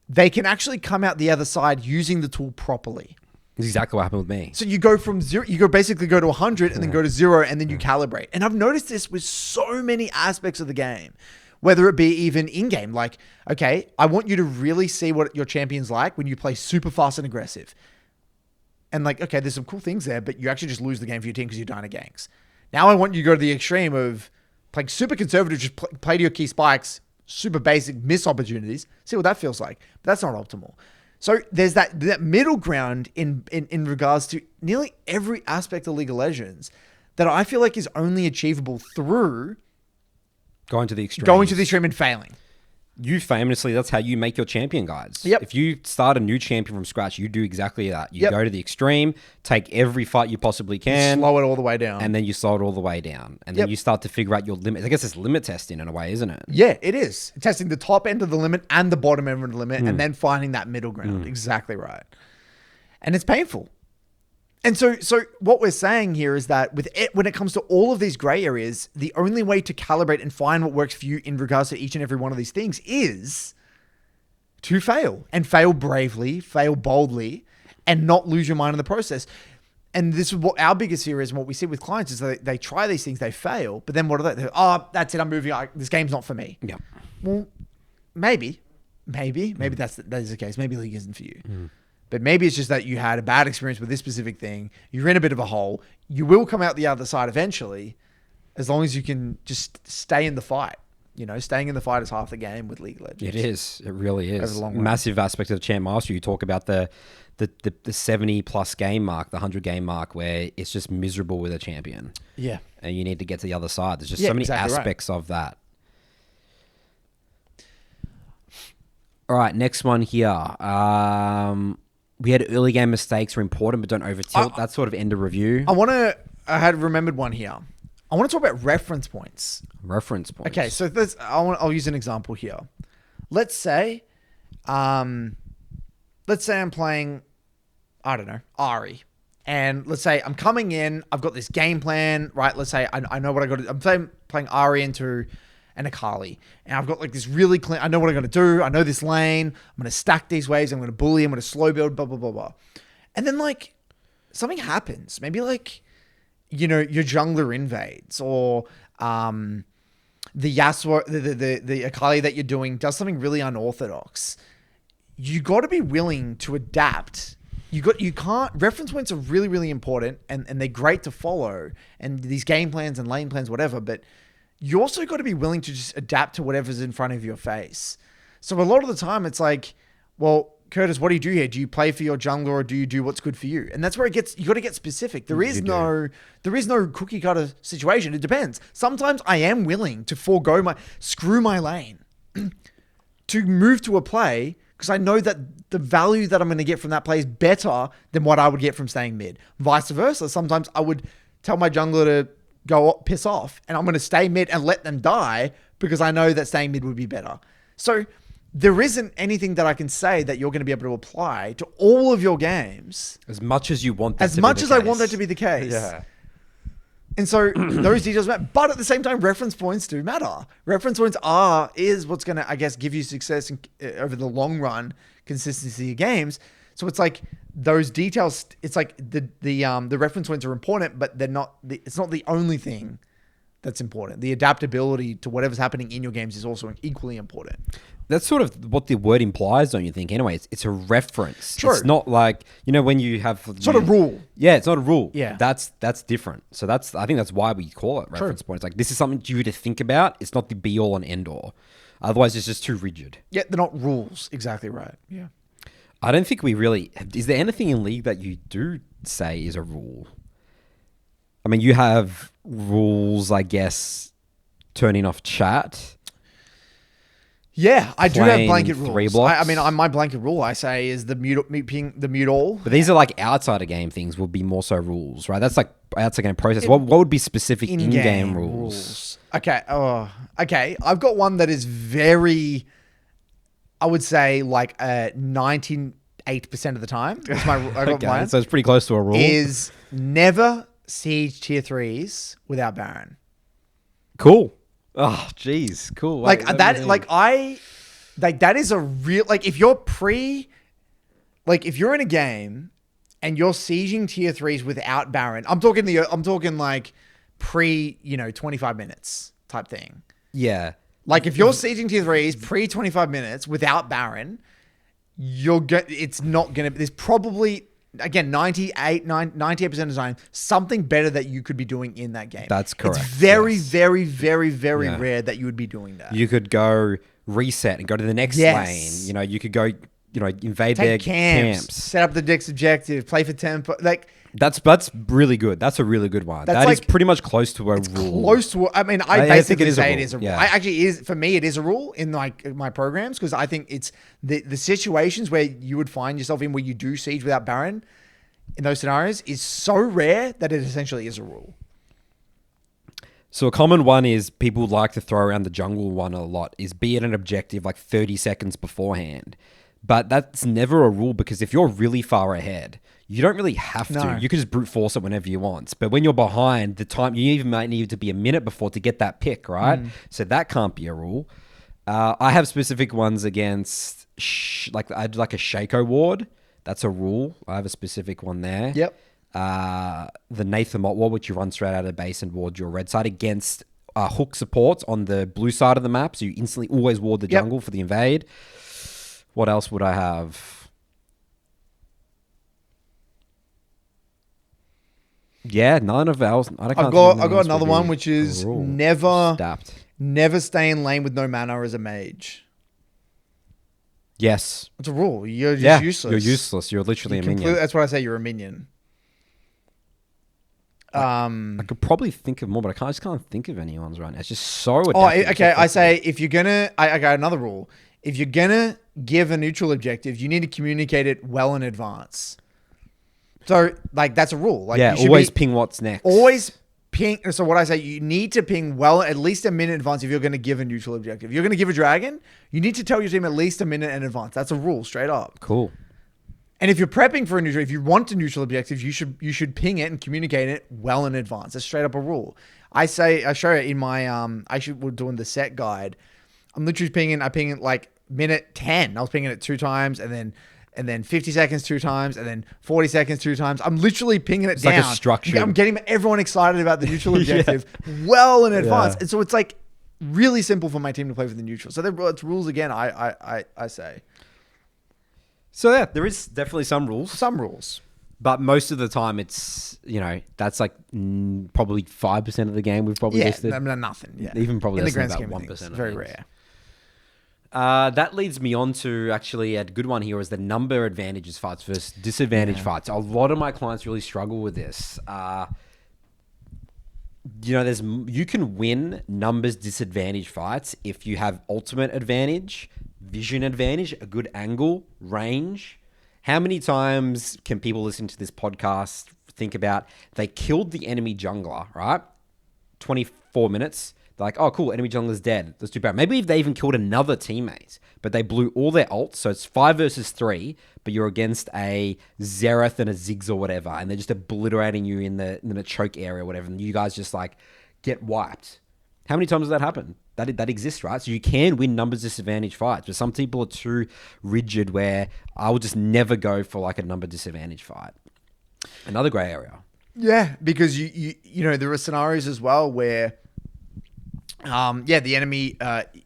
they can actually come out the other side using the tool properly. That's exactly what happened with me. So you go from zero, basically go to 100 and then go to 0 and then you calibrate. And I've noticed this with so many aspects of the game, whether it be even in-game. Like, okay, I want you to really see what your champion's like when you play super fast and aggressive. And like, okay, there's some cool things there, but you actually just lose the game for your team because you're dying to ganks. Now I want you to go to the extreme of playing super conservative, just play to your key spikes, super basic, miss opportunities, see what that feels like. But that's not optimal. So there's that middle ground in regards to nearly every aspect of League of Legends that I feel like is only achievable through going to the extreme and failing. You famously, that's how you make your champion guides. Yep. If you start a new champion from scratch, you do exactly that. You Yep. go to the extreme, take every fight you possibly can. Slow it all the way down. And then you slow it all the way down. And then Yep. you start to figure out your limits. I guess it's limit testing in a way, isn't it? Yeah, it is. Testing the top end of the limit and the bottom end of the limit and then finding that middle ground. Exactly right. And it's painful. And so what we're saying here is that when it comes to all of these gray areas, the only way to calibrate and find what works for you in regards to each and every one of these things is to fail, and fail bravely, fail boldly, and not lose your mind in the process. And this is what our biggest fear is, and what we see with clients is that they try these things, they fail, but then what are they? Oh, that's it, I'm moving on. This game's not for me. Yeah. Well, maybe that is the case. Maybe League isn't for you. But maybe it's just that you had a bad experience with this specific thing. You're in a bit of a hole. You will come out the other side eventually, as long as you can just stay in the fight. Staying in the fight is half the game with League of Legends. It is. It really is. Over the long run. Massive aspect of Champ Master. You talk about the 70 plus game mark, the 100 game mark, where it's just miserable with a champion. Yeah. And you need to get to the other side. There's just so many exactly aspects of that. All right, next one here. We had early game mistakes are important, but don't over tilt. That's sort of end of review. I had remembered one here. I want to talk about reference points. Reference points. Okay, so I'll use an example here. Let's say I'm playing, I don't know, Ari. And let's say I'm coming in, I've got this game plan, right? Let's say I know what I got to do. I'm playing Ari into an Akali. And I've got like this really clean, I know what I'm going to do. I know this lane. I'm going to stack these waves. I'm going to bully. I'm going to slow build, blah, blah, blah, blah. And then like something happens. Maybe like, your jungler invades or the Yasuo, the Akali that you're doing does something really unorthodox. You got to be willing to adapt. You can't, reference points are really, really important and they're great to follow and these game plans and lane plans, whatever, but you also got to be willing to just adapt to whatever's in front of your face. So a lot of the time it's like, well, Curtis, what do you do here? Do you play for your jungler or do you do what's good for you? And that's where you got to get specific. There is no cookie cutter situation. It depends. Sometimes I am willing to screw my lane to move to a play because I know that the value that I'm going to get from that play is better than what I would get from staying mid. Vice versa. Sometimes I would tell my jungler to go piss off and I'm going to stay mid and let them die because I know that staying mid would be better. So there isn't anything that I can say that you're going to be able to apply to all of your games. As much as you want that as much as I want that to be the case. Yeah. And so those details matter. But at the same time, reference points do matter. Reference points is what's going to, I guess, give you success over the long run, consistency of games. So it's like those details, it's like the reference points are important, but it's not the only thing that's important. The adaptability to whatever's happening in your games is also equally important. That's sort of what the word implies, don't you think? Anyway, it's a reference. Sure. It's not like, when you have... It's not a rule. Yeah, it's not a rule. Yeah. That's different. So I think that's why we call it reference point. It's like, this is something for you to think about. It's not the be all and end all. Otherwise, it's just too rigid. Yeah, they're not rules. Exactly right. Yeah. I don't think we really... Is there anything in League that you do say is a rule? I mean, you have rules, I guess, turning off chat. Yeah, I do have blanket 3 rules. blocks. My blanket rule I say is the mute all. But these are like outside of game things would be more so rules, right? That's like outside game process. What would be specific in-game rules? Okay. Okay. I've got one that is very, I would say like 98% of the time. That's I got mine. So it's pretty close to a rule. Is never siege tier 3s without Baron. Cool. Oh, jeez. Cool. Like that is a real, like if you're if you're in a game and you're sieging tier 3s without Baron, I'm talking like pre, 25 minutes type thing. Yeah. Like if you're sieging tier 3s pre 25 minutes without Baron, it's not going to, there's probably, again, 98% of the time, something better that you could be doing in that game. That's correct. It's very, very, very, very rare that you would be doing that. You could go reset and go to the next lane. You could go, invade their camps. Set up the Dick's objective, play for tempo. Like that's really good. That's a really good one. That is pretty much close to a rule. Close to, I mean, I basically say it is a rule. Yeah. For me, it is a rule in like my programs because I think it's the situations where you would find yourself in where you do siege without Baron in those scenarios is so rare that it essentially is a rule. So a common one is people like to throw around the jungle one a lot is be at an objective like 30 seconds beforehand. But that's never a rule because if you're really far ahead, you don't really have to. You can just brute force it whenever you want. But when you're behind, the time you even might need to be a minute before to get that pick, right? So that can't be a rule. I have specific ones against like I do like a Shaco ward. That's a rule. I have a specific one there. Yep. The Nathan Mott ward, which you run straight out of base and ward your red side against hook supports on the blue side of the map. So you instantly always ward the jungle for the invade. What else would I have? Yeah, none of ours. I've got another one, which is never stay in lane with no mana as a mage. Yes. It's a rule. You're just useless. You're useless. You're literally a minion. That's what I say. You're a minion. I could probably think of more, but I just can't think of anyone's right now. It's just so adaptive. Oh, okay. I say if you're gonna, I got another rule. If you're gonna give a neutral objective, you need to communicate it well in advance. So, like, that's a rule. Like, yeah, always ping what's next. Always ping. So what I say, you need to ping well at least a minute in advance if you're going to give a neutral objective. If you're going to give a dragon, you need to tell your team at least a minute in advance. That's a rule, straight up. Cool. And if you're prepping for a neutral, if you want a neutral objective, you should ping it and communicate it well in advance. That's straight up a rule. I show it in my we're doing the set guide. I'm literally pinging. I ping it like minute 10. I was pinging it 2 times, and then 50 seconds 2 times, and then 40 seconds 2 times. I'm literally pinging it down. Like a structure. I'm getting everyone excited about the neutral objective well in advance. And so it's like really simple for my team to play for the neutral. So it's rules again, I say. So yeah, there is definitely some rules. Some rules. But most of the time it's, that's like probably 5% of the game we've probably listed. Yeah, nothing. Yeah. Even probably in the less than grand about scheme 1%. Very rare. That leads me on to actually a good one here is the number advantages fights versus disadvantage fights. A lot of my clients really struggle with this. You can win numbers disadvantage fights if you have ultimate advantage, vision advantage, a good angle, range. How many times can people listen to this podcast think about they killed the enemy jungler, right? 24 minutes. They're like, oh, cool, enemy jungler's dead. Let's do better. Maybe they even killed another teammate, but they blew all their ults. So it's 5 versus 3, but you're against a Xerath and a Ziggs or whatever, and they're just obliterating you in the choke area or whatever, and you guys just like get wiped. How many times does that happen? That exists, right? So you can win numbers disadvantage fights, but some people are too rigid where I will just never go for like a number disadvantage fight. Another grey area. Yeah, because you know there are scenarios as well where the enemy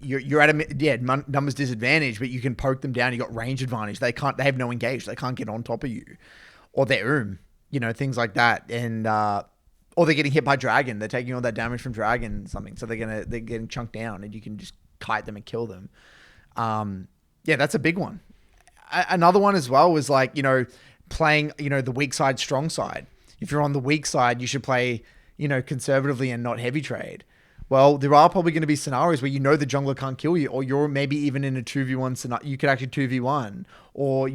you're at a numbers disadvantage, but you can poke them down. You got range advantage. They have no engage. They can't get on top of you, or they're things like that, and or they're getting hit by dragon. They're taking all that damage from dragon something, so they're getting chunked down, and you can just kite them and kill them. That's a big one. Another one as well was like playing the weak side, strong side. If you're on the weak side, you should play conservatively and not heavy trade. Well, there are probably going to be scenarios where the jungler can't kill you, or you're maybe even in a 2v1 scenario. You could actually 2v1, or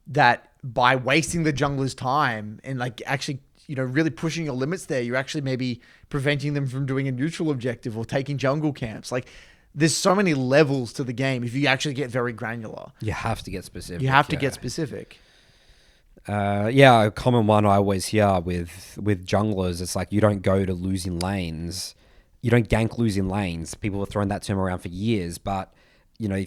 that by wasting the jungler's time and like actually really pushing your limits there, you're actually maybe preventing them from doing a neutral objective or taking jungle camps. Like there's so many levels to the game if you actually get very granular. You have to get specific. Get specific. A common one I always hear with junglers, it's like you don't go to losing lanes. You don't gank losing lanes. People have thrown that term around for years, but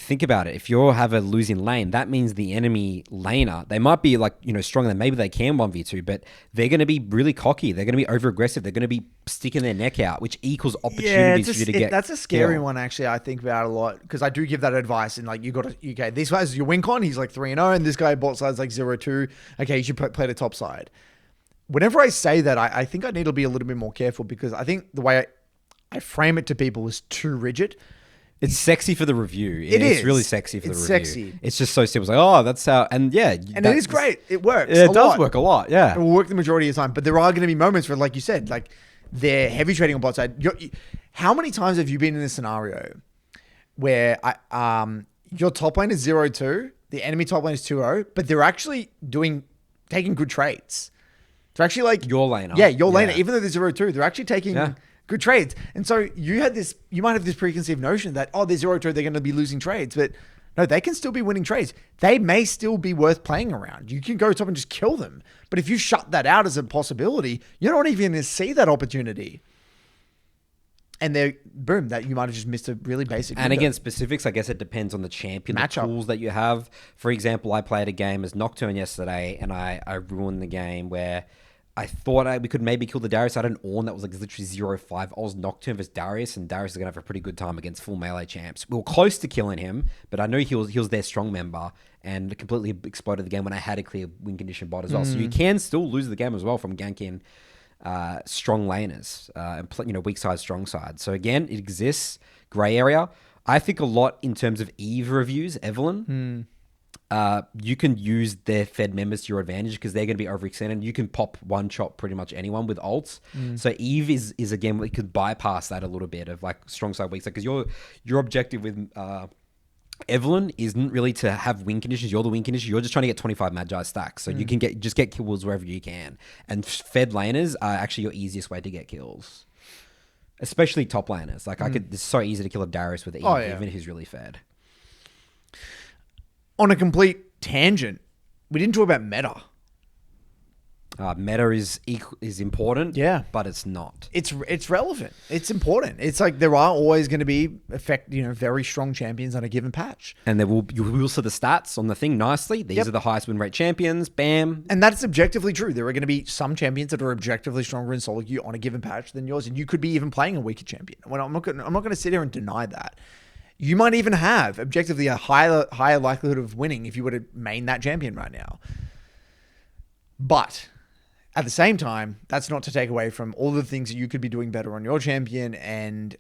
think about it. If you have a losing lane, that means the enemy laner, they might be like, stronger than maybe they can 1v2, but they're going to be really cocky. They're going to be over aggressive. They're going to be sticking their neck out, which equals opportunities for you to get. That's a scary one, actually. I think about a lot because I do give that advice. And like, this guy's your win con. He's like 3-0, and this guy bot side's like 0-2. Okay, you should play the top side. Whenever I say that, I think I need to be a little bit more careful because I think the way I frame it to people is too rigid. It's sexy for the review. It's really sexy for the review. It's sexy. It's just so simple. It's like, oh, that's how... And yeah. And it is great. It works. It does work a lot, yeah. It will work the majority of the time. But there are going to be moments where, like you said, like they're heavy trading on bot side. How many times have you been in a scenario where your top lane is 0-2, the enemy top lane is 2-0, but they're actually taking good trades? They're actually like... Your laner. Yeah, your laner. Even though they're 0-2, they're actually taking... Yeah. Good trades. And so you might have this preconceived notion that, they're 0-2, they're going to be losing trades. But no, they can still be winning trades. They may still be worth playing around. You can go top and just kill them. But if you shut that out as a possibility, you're not even going to see that opportunity. And that you might have just missed a really basic window. And against specifics, I guess it depends on the champion, the tools that you have. For example, I played a game as Nocturne yesterday, and I ruined the game where... I thought we could maybe kill the Darius. I had an Ornn that was like literally 0-5. I was Nocturne versus Darius, and Darius is going to have a pretty good time against full melee champs. We were close to killing him, but I knew he was their strong member and completely exploded the game when I had a clear win condition bot as well. So you can still lose the game as well from ganking strong laners and weak side, strong side. So again, it exists. Gray area. I think a lot in terms of Eve reviews, Evelyn. You can use their Fed members to your advantage because they're going to be overextended. You can pop one shot pretty much anyone with ults. So Eve is again, we could bypass that a little bit of like strong side, weak side, because your objective with Evelyn isn't really to have win conditions. You're the win condition. You're just trying to get 25 Magi stacks. So you can get kills wherever you can. And Fed laners are actually your easiest way to get kills. Especially top laners. Like it's so easy to kill a Darius with Eve, even if he's really fed. On a complete tangent, we didn't talk about meta. Meta is important, but it's not. It's relevant. It's important. It's like there are always going to be very strong champions on a given patch, and you will see the stats on the thing nicely. These are the highest win rate champions. Bam, and that's objectively true. There are going to be some champions that are objectively stronger in solo queue on a given patch than yours, and you could be even playing a weaker champion. Well, I'm not going to sit here and deny that. You might even have objectively a higher likelihood of winning if you were to main that champion right now. But at the same time, that's not to take away from all the things that you could be doing better on your champion and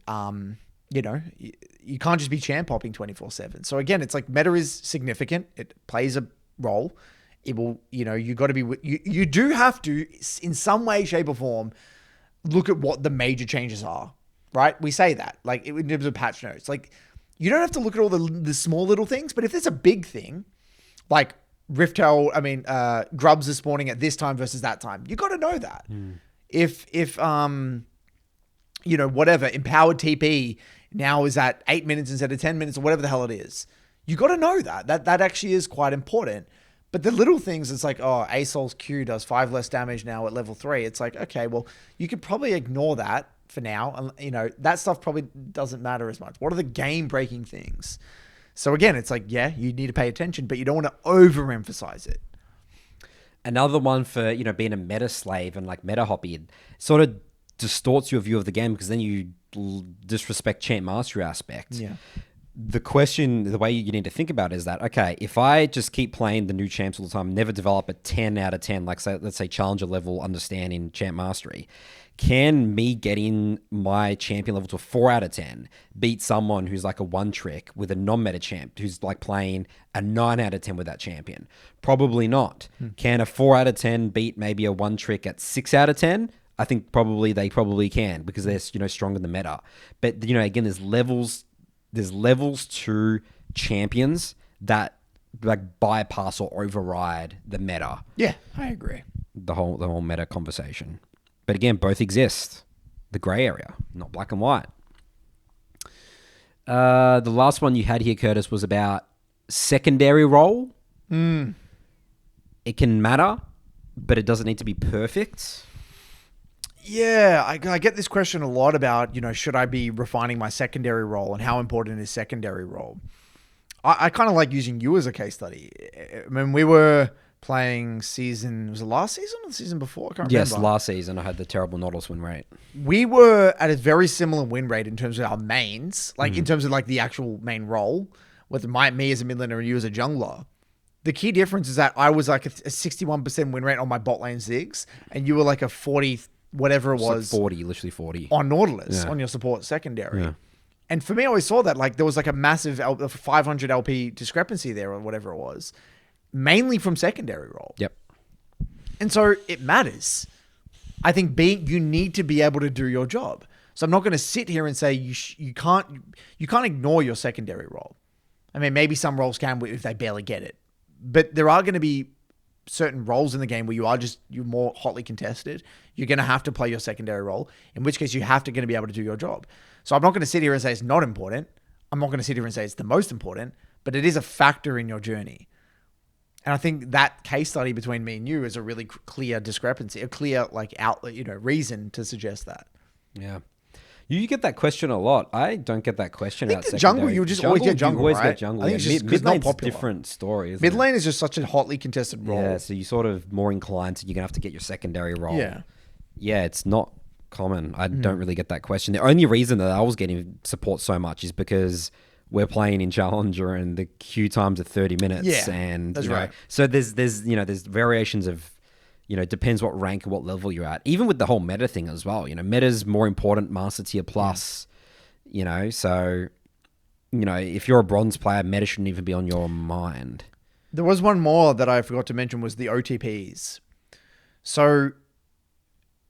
you can't just be champ hopping 24/7. So again, it's like meta is significant. It plays a role. It will, you got to be, you do have to, in some way, shape or form, look at what the major changes are, right? We say that, like in terms of patch notes. Like, you don't have to look at all the small little things, but if there's a big thing, like grubs are spawning at this time versus that time, you got to know that. If whatever, empowered TP now is at 8 minutes instead of 10 minutes or whatever the hell it is, you got to know that. That actually is quite important. But the little things, it's like, oh, Asol's Q does 5 less damage now at level 3. It's like, okay, well, you could probably ignore that for now. And, that stuff probably doesn't matter as much. What are the game-breaking things? So again, it's like, yeah, you need to pay attention, but you don't want to overemphasize it. Another one for, being a meta slave and like meta hoppy, sort of distorts your view of the game because then you disrespect champ mastery aspect. Yeah. The way you need to think about it is that, okay, if I just keep playing the new champs all the time, never develop a 10 out of 10, like let's say challenger level understanding champ mastery, can me getting my champion level to a 4 out of 10 beat someone who's like a one trick with a non-meta champ who's like playing a 9 out of 10 with that champion? Probably not. Can a 4 out of 10 beat maybe a one trick at 6 out of 10? I think they probably can because they're, stronger than the meta. But, again, there's levels to champions that like bypass or override the meta. Yeah, I agree. The whole meta conversation. But again, both exist. The gray area, not black and white. The last one you had here, Curtis, was about secondary role. It can matter, but it doesn't need to be perfect. Yeah, I get this question a lot about, should I be refining my secondary role and how important is secondary role? I kind of like using you as a case study. I mean, we were playing was it last season or the season before? I can't remember. Yes, last season I had the terrible Nautilus win rate. We were at a very similar win rate in terms of our mains, like in terms of like the actual main role, with me as a mid laner and you as a jungler. The key difference is that I was like a 61% win rate on my bot lane Ziggs, and you were like a 40, whatever it was. Like 40, literally 40. On Nautilus, on your support secondary. Yeah. And for me, I always saw that like there was like a massive 500 LP discrepancy there or whatever it was, mainly from secondary role. Yep. And so it matters. I think you need to be able to do your job. So I'm not going to sit here and say you can't ignore your secondary role. I mean, maybe some roles can if they barely get it. But there are going to be certain roles in the game where you're more hotly contested. You're going to have to play your secondary role, in which case you have to going to be able to do your job. So I'm not going to sit here and say it's not important. I'm not going to sit here and say it's the most important, but it is a factor in your journey. And I think that case study between me and you is a really clear discrepancy, a clear reason to suggest that. Yeah. You get that question a lot. I don't get that question. I think the jungle, you just always get jungle, always right? get jungle. I think it's just mid lane's not popular. Different story. Mid lane is just such a hotly contested role. Yeah, so you're sort of more inclined to you're gonna have to get your secondary role. Yeah, yeah, it's not common. I don't really get that question. The only reason that I was getting support so much is because we're playing in Challenger and the queue times are 30 minutes. Yeah, and that's right. So there's variations of. Depends what rank and what level you're at. Even with the whole meta thing as well. Meta's more important, Master Tier Plus. So, if you're a bronze player, meta shouldn't even be on your mind. There was one more that I forgot to mention was the OTPs. So,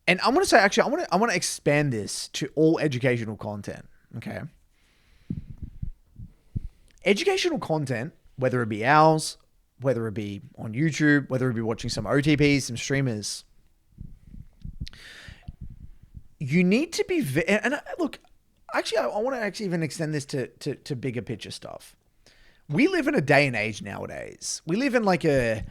and I'm going to say, actually, I want to expand this to all educational content. Okay. Educational content, whether it be ours, whether it be on YouTube, whether it be watching some OTPs, some streamers, you need to be, look, actually, I want to actually even extend this to bigger picture stuff. We live in a day and age nowadays. We live in like a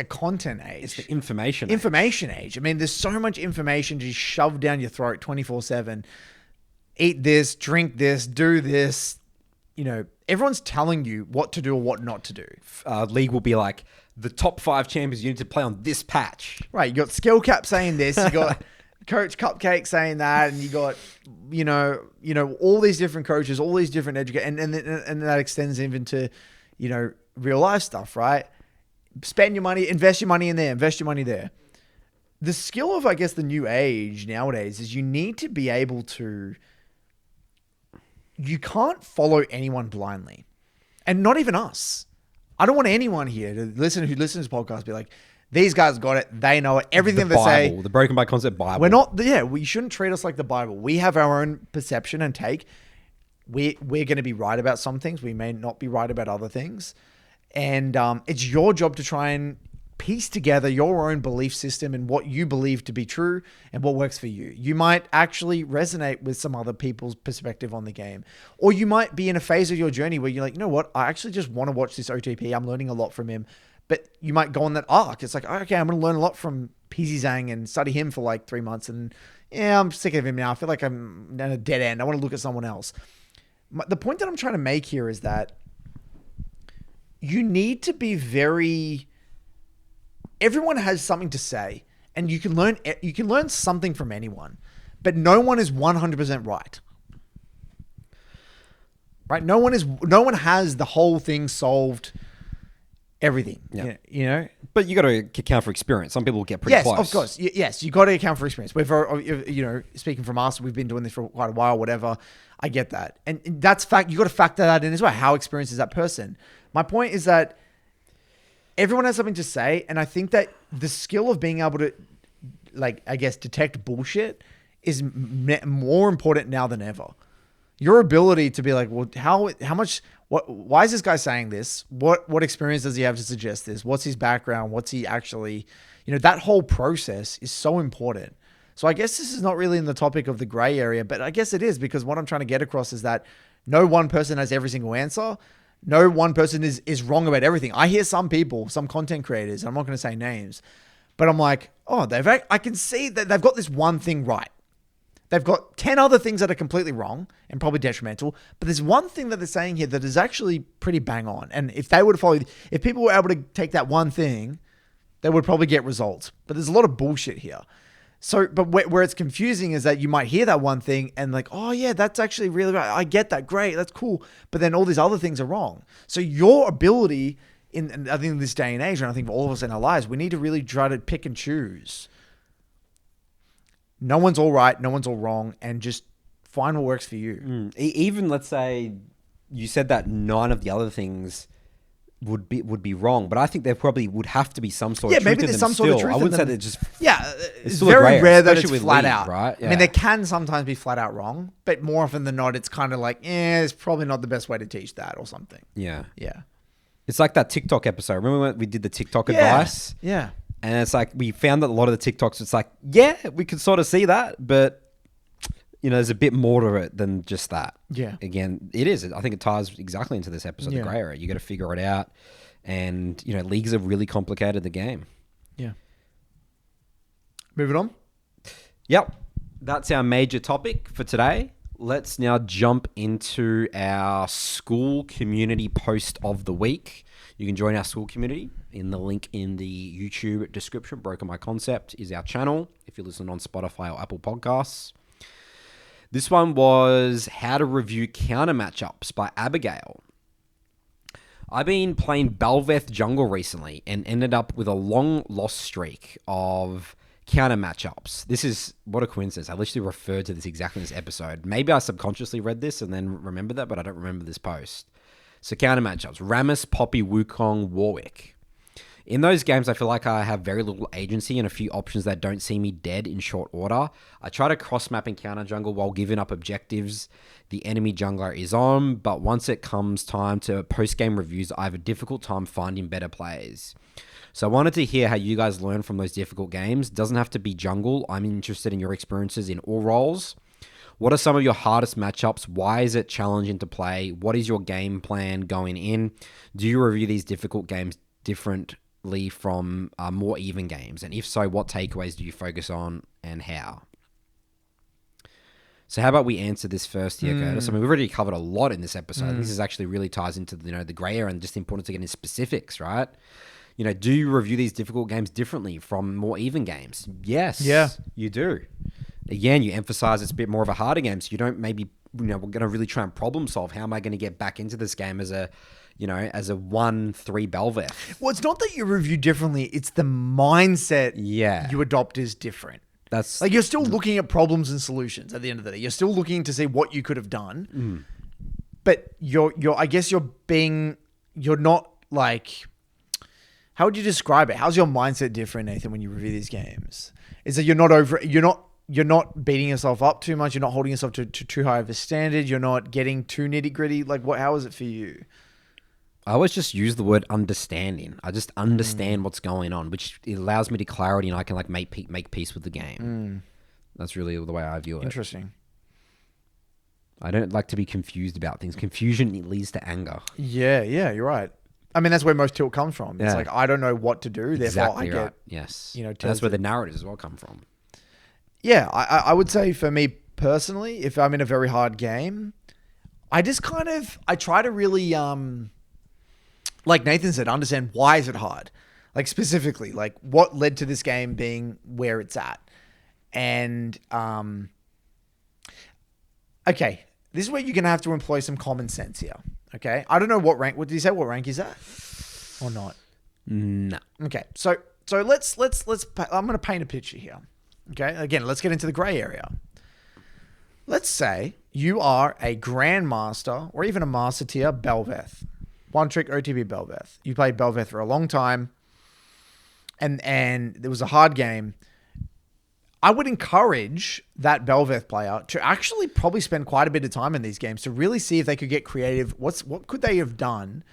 content age. It's the information age. I mean, there's so much information just shoved down your throat 24/7. Eat this, drink this, do this. Everyone's telling you what to do or what not to do. League will be like, the top 5 champions you need to play on this patch. Right, you got Skill Cap saying this, you got Coach Cupcake saying that, and you got, all these different coaches, all these different educators, and that extends even to, real life stuff, right? Spend your money, invest your money in there, invest your money there. The skill of, I guess, the new age nowadays is you need to be able to you can't follow anyone blindly, and not even us. I don't want anyone here who listens to this podcast be like, these guys got it. They know it. Everything The they say. Bible, the Broken by Concept Bible. We're not. Yeah, we shouldn't treat us like the Bible. We have our own perception and take. We're going to be right about some things. We may not be right about other things, and it's your job to try and piece together your own belief system and what you believe to be true and what works for you. You might actually resonate with some other people's perspective on the game, or you might be in a phase of your journey where you're like, you know what, I actually just want to watch this OTP. I'm learning a lot from him. But you might go on that arc. It's like, okay, I'm going to learn a lot from PZ Zhang and study him for like 3 months. And yeah, I'm sick of him now. I feel like I'm at a dead end. I want to look at someone else. The point that I'm trying to make here is that you need to be very... Everyone has something to say, and you can learn something from anyone, but no one is 100% right. Right? No one has the whole thing solved. Everything, Yeah. You know. But you got to account for experience. Some people get pretty close. Yes, of course. Yes, you got to account for experience. Speaking from us, we've been doing this for quite a while. Whatever, I get that, and that's fact. You got to factor that in as well. How experienced is that person? My point is that everyone has something to say, and I think that the skill of being able to, like, I guess, detect bullshit is more important now than ever. Your ability to be like, well, how much, why is this guy saying this? What experience does he have to suggest this? What's his background? What's he actually, that whole process is so important. So I guess this is not really in the topic of the gray area, but I guess it is, because what I'm trying to get across is that no one person has every single answer. No one person is wrong about everything. I hear some people, some content creators, I'm not going to say names, but I'm like, oh, I can see that they've got this one thing right. They've got 10 other things that are completely wrong and probably detrimental, but there's one thing that they're saying here that is actually pretty bang on. And if they would follow, if people were able to take that one thing, they would probably get results. But there's a lot of bullshit here. So, but where it's confusing is that you might hear that one thing and like, oh yeah, that's actually really right. I get that. Great. That's cool. But then all these other things are wrong. So your ability and I think in this day and age, and I think for all of us in our lives, we need to really try to pick and choose. No one's all right. No one's all wrong. And just find what works for you. Even let's say you said that none of the other things would be wrong, but I think there probably would have to be some sort of truth maybe there's some sort of truth. I wouldn't say that just it's very rare that it's flat out, right? Yeah. I mean, they can sometimes be flat out wrong, but more often than not, it's kind of like, it's probably not the best way to teach that or something. Yeah. It's like that TikTok episode. Remember when we did the TikTok advice? Yeah. And it's like we found that a lot of the TikToks, it's like, yeah, we could sort of see that, but there's a bit more to it than just that. Yeah. Again, it is. I think it ties exactly into this episode, the grey area. You got to figure it out. And, leagues have really complicated the game. Yeah. Moving on. Yep. That's our major topic for today. Let's now jump into our Skool community post of the week. You can join our Skool community in the link in the YouTube description. Broken by Concept is our channel if you listen on Spotify or Apple Podcasts. This one was How to Review Counter Matchups by Aibgael. I've been playing Belveth jungle recently and ended up with a long lost streak of counter matchups. This is, what a coincidence. I literally referred to this exactly in this episode. Maybe I subconsciously read this and then remembered that, but I don't remember this post. So counter matchups, Rammus, Poppy, Wukong, Warwick. In those games, I feel like I have very little agency and a few options that don't see me dead in short order. I try to cross-map and counter jungle while giving up objectives the enemy jungler is on, but once it comes time to post-game reviews, I have a difficult time finding better plays. So I wanted to hear how you guys learn from those difficult games. Doesn't have to be jungle. I'm interested in your experiences in all roles. What are some of your hardest matchups? Why is it challenging to play? What is your game plan going in? Do you review these difficult games differently from more even games? And if so, what takeaways do you focus on and how? So how about we answer this first here, Curtis? I mean, we've already covered a lot in this episode. I think this actually really ties into the grey area and just the importance of getting specifics, right? Do you review these difficult games differently from more even games? Yes. Yeah. You do. Again, you emphasize it's a bit more of a harder game, so you don't maybe, we're going to really try and problem solve. How am I going to get back into this game as a 1-3 Belveth? Well, it's not that you review differently. It's the mindset Yeah. you adopt is different. That's Like, you're still looking at problems and solutions at the end of the day. You're still looking to see what you could have done. but I guess you're not like, how would you describe it? How's your mindset different, Nathan, when you review these games? Is that you're not beating yourself up too much. You're not holding yourself to too high of a standard. You're not getting too nitty gritty. Like how is it for you? I always just use the word understanding. I just understand what's going on, which allows me to clarity, and I can like make peace with the game. That's really the way I view it. Interesting. I don't like to be confused about things. Confusion leads to anger. Yeah, you're right. I mean, that's where most tilt comes from. It's like, I don't know what to do. Therefore, I get, yes. That's where the narratives as well come from. Yeah, I would say for me personally, if I'm in a very hard game, I try to really, like Nathan said, understand why is it hard? Like specifically, like what led to this game being where it's at? And, okay, this is where you're going to have to employ some common sense here. Okay. I don't know what rank, what did you say? What rank is that? Or not? No. Okay. So let's, I'm going to paint a picture here. Okay. Again, let's get into the gray area. Let's say you are a grandmaster or even a master tier Belveth. One trick OTB Belveth. You played Belveth for a long time and there was a hard game. I would encourage that Belveth player to actually probably spend quite a bit of time in these games to really see if they could get creative. What could they have done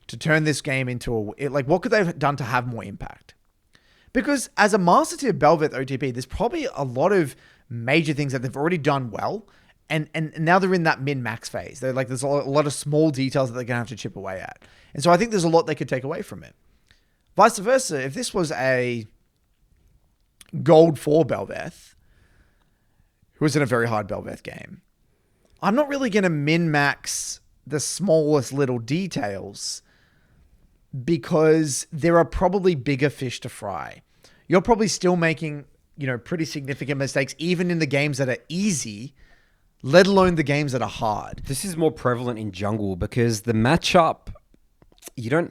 to turn this game into what could they have done to have more impact? Because as a master tier Belveth OTP, there's probably a lot of major things that they've already done well. And now they're in that min-max phase. There's a lot of small details that they're going to have to chip away at. And so I think there's a lot they could take away from it. Vice versa, if this was a Gold 4 Belveth, who was in a very hard Belveth game, I'm not really going to min-max the smallest little details because there are probably bigger fish to fry. You're probably still making, pretty significant mistakes, even in the games that are easy, let alone the games that are hard. This is more prevalent in jungle because the matchup, you're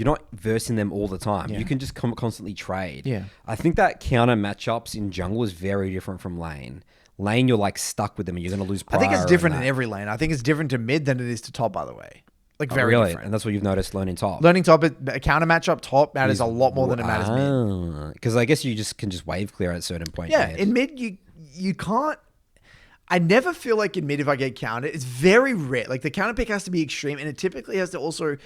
not versing them all the time. Yeah. You can just constantly trade. Yeah. I think that counter matchups in jungle is very different from lane. Lane, you're like stuck with them and you're going to lose power. I think it's different in every lane. I think it's different to mid than it is to top, by the way. Very different. And that's what you've noticed learning top. Learning top, a counter matchup top matters a lot more than it matters mid. Because I guess you just can just wave clear at a certain point. Yeah, in mid, you can't. I never feel like in mid if I get countered. It's very rare. Like the counter pick has to be extreme, and it typically has to also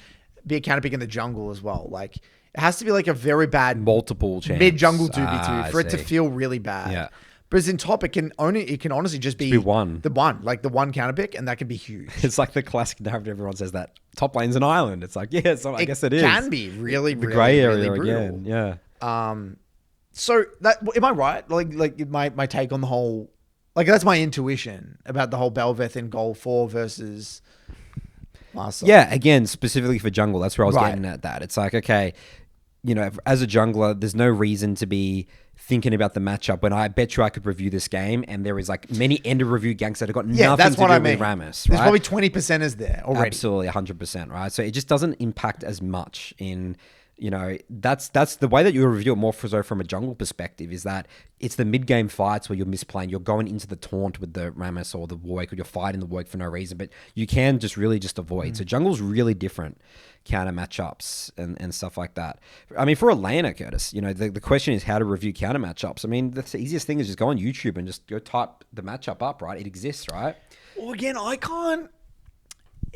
be a counter pick in the jungle as well. Like it has to be like a very bad multiple chance mid jungle 2v2 for it to feel really bad. Yeah. But in top, it can honestly just be one. The one counter pick, and that can be huge. It's like the classic narrative. Everyone says that top lane's an island. It's like, yeah, so I guess it is. It can be really, the really, gray area really brutal. again. Yeah. So that, am I right? Like my take on the whole, like that's my intuition about the whole Belveth in Goal 4 versus Master. Yeah, again, specifically for jungle, that's where I was Right. getting at that. It's like, okay, as a jungler, there's no reason to be thinking about the matchup when I bet you I could review this game and there is like many end of review ganks that have got nothing that's to what do I with mean. Rammus. There's right? probably 20%ers there already. Absolutely, 100%, right? So it just doesn't impact as much in, that's the way that you review it more so from a jungle perspective is that it's the mid-game fights where you're misplaying, you're going into the taunt with the Rammus or the Warwick or you're fighting the Warwick for no reason, but you can just really just avoid. So jungle's really different counter matchups and stuff like that. I mean, for a laner, Curtis, the question is how to review counter matchups. I mean, the easiest thing is just go on YouTube and just go type the matchup up, right? It exists, right? Well, again, I can't.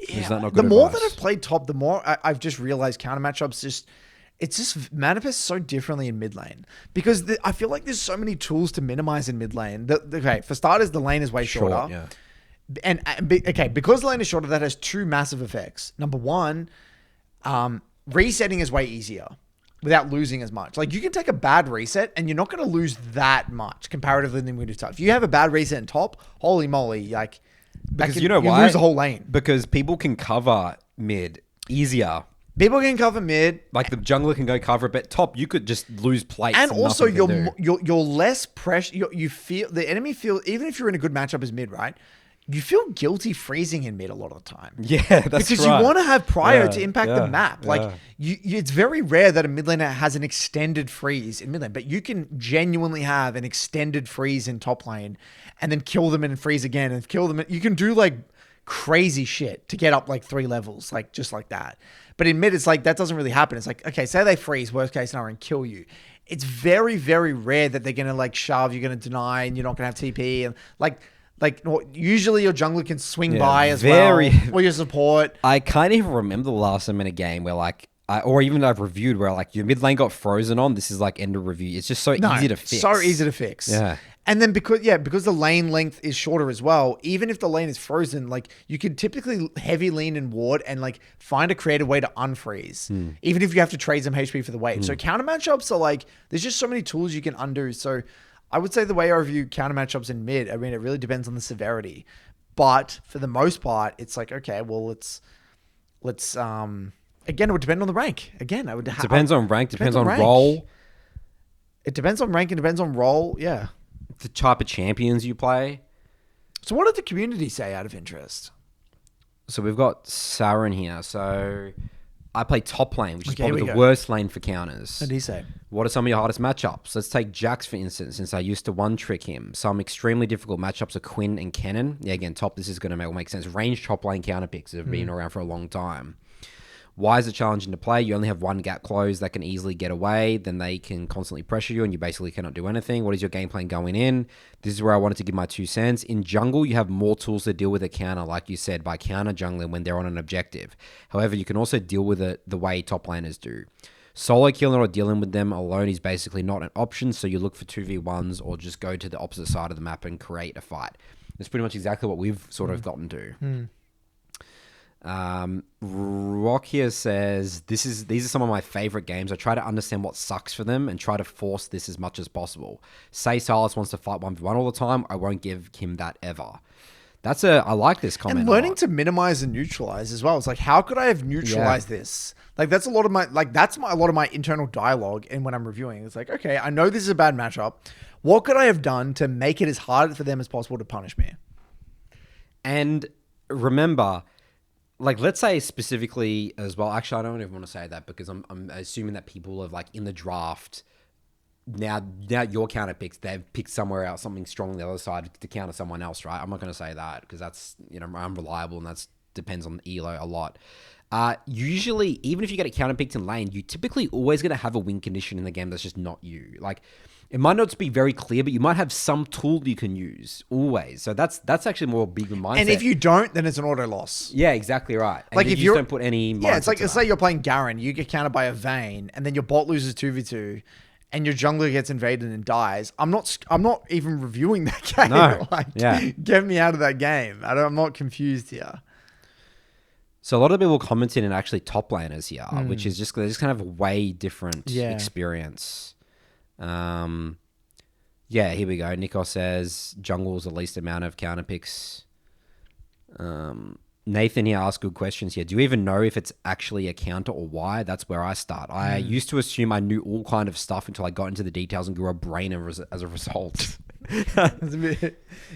Is that not The good more advice? that I've played top, the more I've just realized counter matchups just manifests so differently in mid lane because I feel like there's so many tools to minimize in mid lane. Okay, for starters, the lane is way shorter. Yeah. Because the lane is shorter, that has two massive effects. Number one, resetting is way easier without losing as much. Like you can take a bad reset and you're not going to lose that much comparatively than with top. If you have a bad reset in top, holy moly, like Because you why? lose the whole lane. Because people can cover mid easier. People can cover mid, Like the jungler can go cover it, but top you could just lose plates. and also nothing can do. you're less pressure. You feel the enemy feel even if you're in a good matchup as mid, right? You feel guilty freezing in mid a lot of the time. Yeah, that's because right. you want to have prior Yeah, to impact yeah, the map. yeah. Like it's very rare that a mid laner has an extended freeze in mid lane, but you can genuinely have an extended freeze in top lane, and then kill them and freeze again, and kill them. You can do like crazy shit to get up like 3 levels, like just like that. But in mid, it's like that doesn't really happen. It's like, okay, say they freeze, worst case scenario, and kill you. It's very, very rare that they're going to like shove, you're going to deny, and you're not going to have TP. And usually your jungler can swing by as well, or your support. I can't even remember the last time in a game where like, or even I've reviewed where like your mid lane got frozen on. This is like end of review. It's just so easy to fix. So easy to fix. Yeah. And then because the lane length is shorter as well, even if the lane is frozen, like you can typically heavy lean and ward and like find a creative way to unfreeze, even if you have to trade some HP for the wave. So counter matchups are like, there's just so many tools you can undo. So I would say the way I review counter matchups in mid, I mean, it really depends on the severity, but for the most part, it's like, okay, well, let's again, it would depend on the rank. Again, depends on rank, depends on role. It depends on rank and depends on role. Yeah. The type of champions you play. So what did the community say out of interest? So we've got Saren here. So I play top lane, which is probably the worst lane for counters. What did he say? What are some of your hardest matchups? Let's take Jax, for instance, since I used to one-trick him. Some extremely difficult matchups are Quinn and Kennen. Yeah, again, top, this is going to make sense. Range top lane counter picks that have been around for a long time. Why is it challenging to play? You only have one gap closed that can easily get away. Then they can constantly pressure you and you basically cannot do anything. What is your game plan going in? This is where I wanted to give my 2 cents. In jungle, you have more tools to deal with a counter, like you said, by counter jungling when they're on an objective. However, you can also deal with it the way top laners do. Solo killing or dealing with them alone is basically not an option, so you look for 2v1s or just go to the opposite side of the map and create a fight. That's pretty much exactly what we've sort of gotten to. Rock here says, these are some of my favorite games. I try to understand what sucks for them and try to force this as much as possible. Say Silas wants to fight 1v1 all the time, I won't give him that ever. I like this comment. And learning to minimize and neutralize as well. It's like, how could I have neutralized this? Like that's a lot of my internal dialogue. And when I'm reviewing, it's like, okay, I know this is a bad matchup. What could I have done to make it as hard for them as possible to punish me? And remember, like, let's say specifically as well. Actually, I don't even want to say that because I'm assuming that people have like in the draft now your counter picks, they've picked somewhere else something strong on the other side to counter someone else, right? I'm not going to say that because that's unreliable and that's depends on elo a lot. Usually, even if you get a counter picked in lane, you typically always going to have a win condition in the game that's just not you. Like, it might not be very clear, but you might have some tool you can use always. So that's actually more big of a mindset. And if you don't, then it's an auto loss. Yeah, exactly right. And like if you don't put any, it's like let's say you're playing Garen, you get countered by a Vayne, and then your bot loses 2v2, and your jungler gets invaded and dies. I'm not even reviewing that game. No, Get me out of that game. I'm not confused here. So a lot of people commented in actually top laners here, which is just kind of a way different experience. Here we go. Nico says jungle's the least amount of counter picks. Nathan here asks good questions here. Do you even know if it's actually a counter or why? That's where I start. I used to assume I knew all kind of stuff until I got into the details and grew a brain as a result.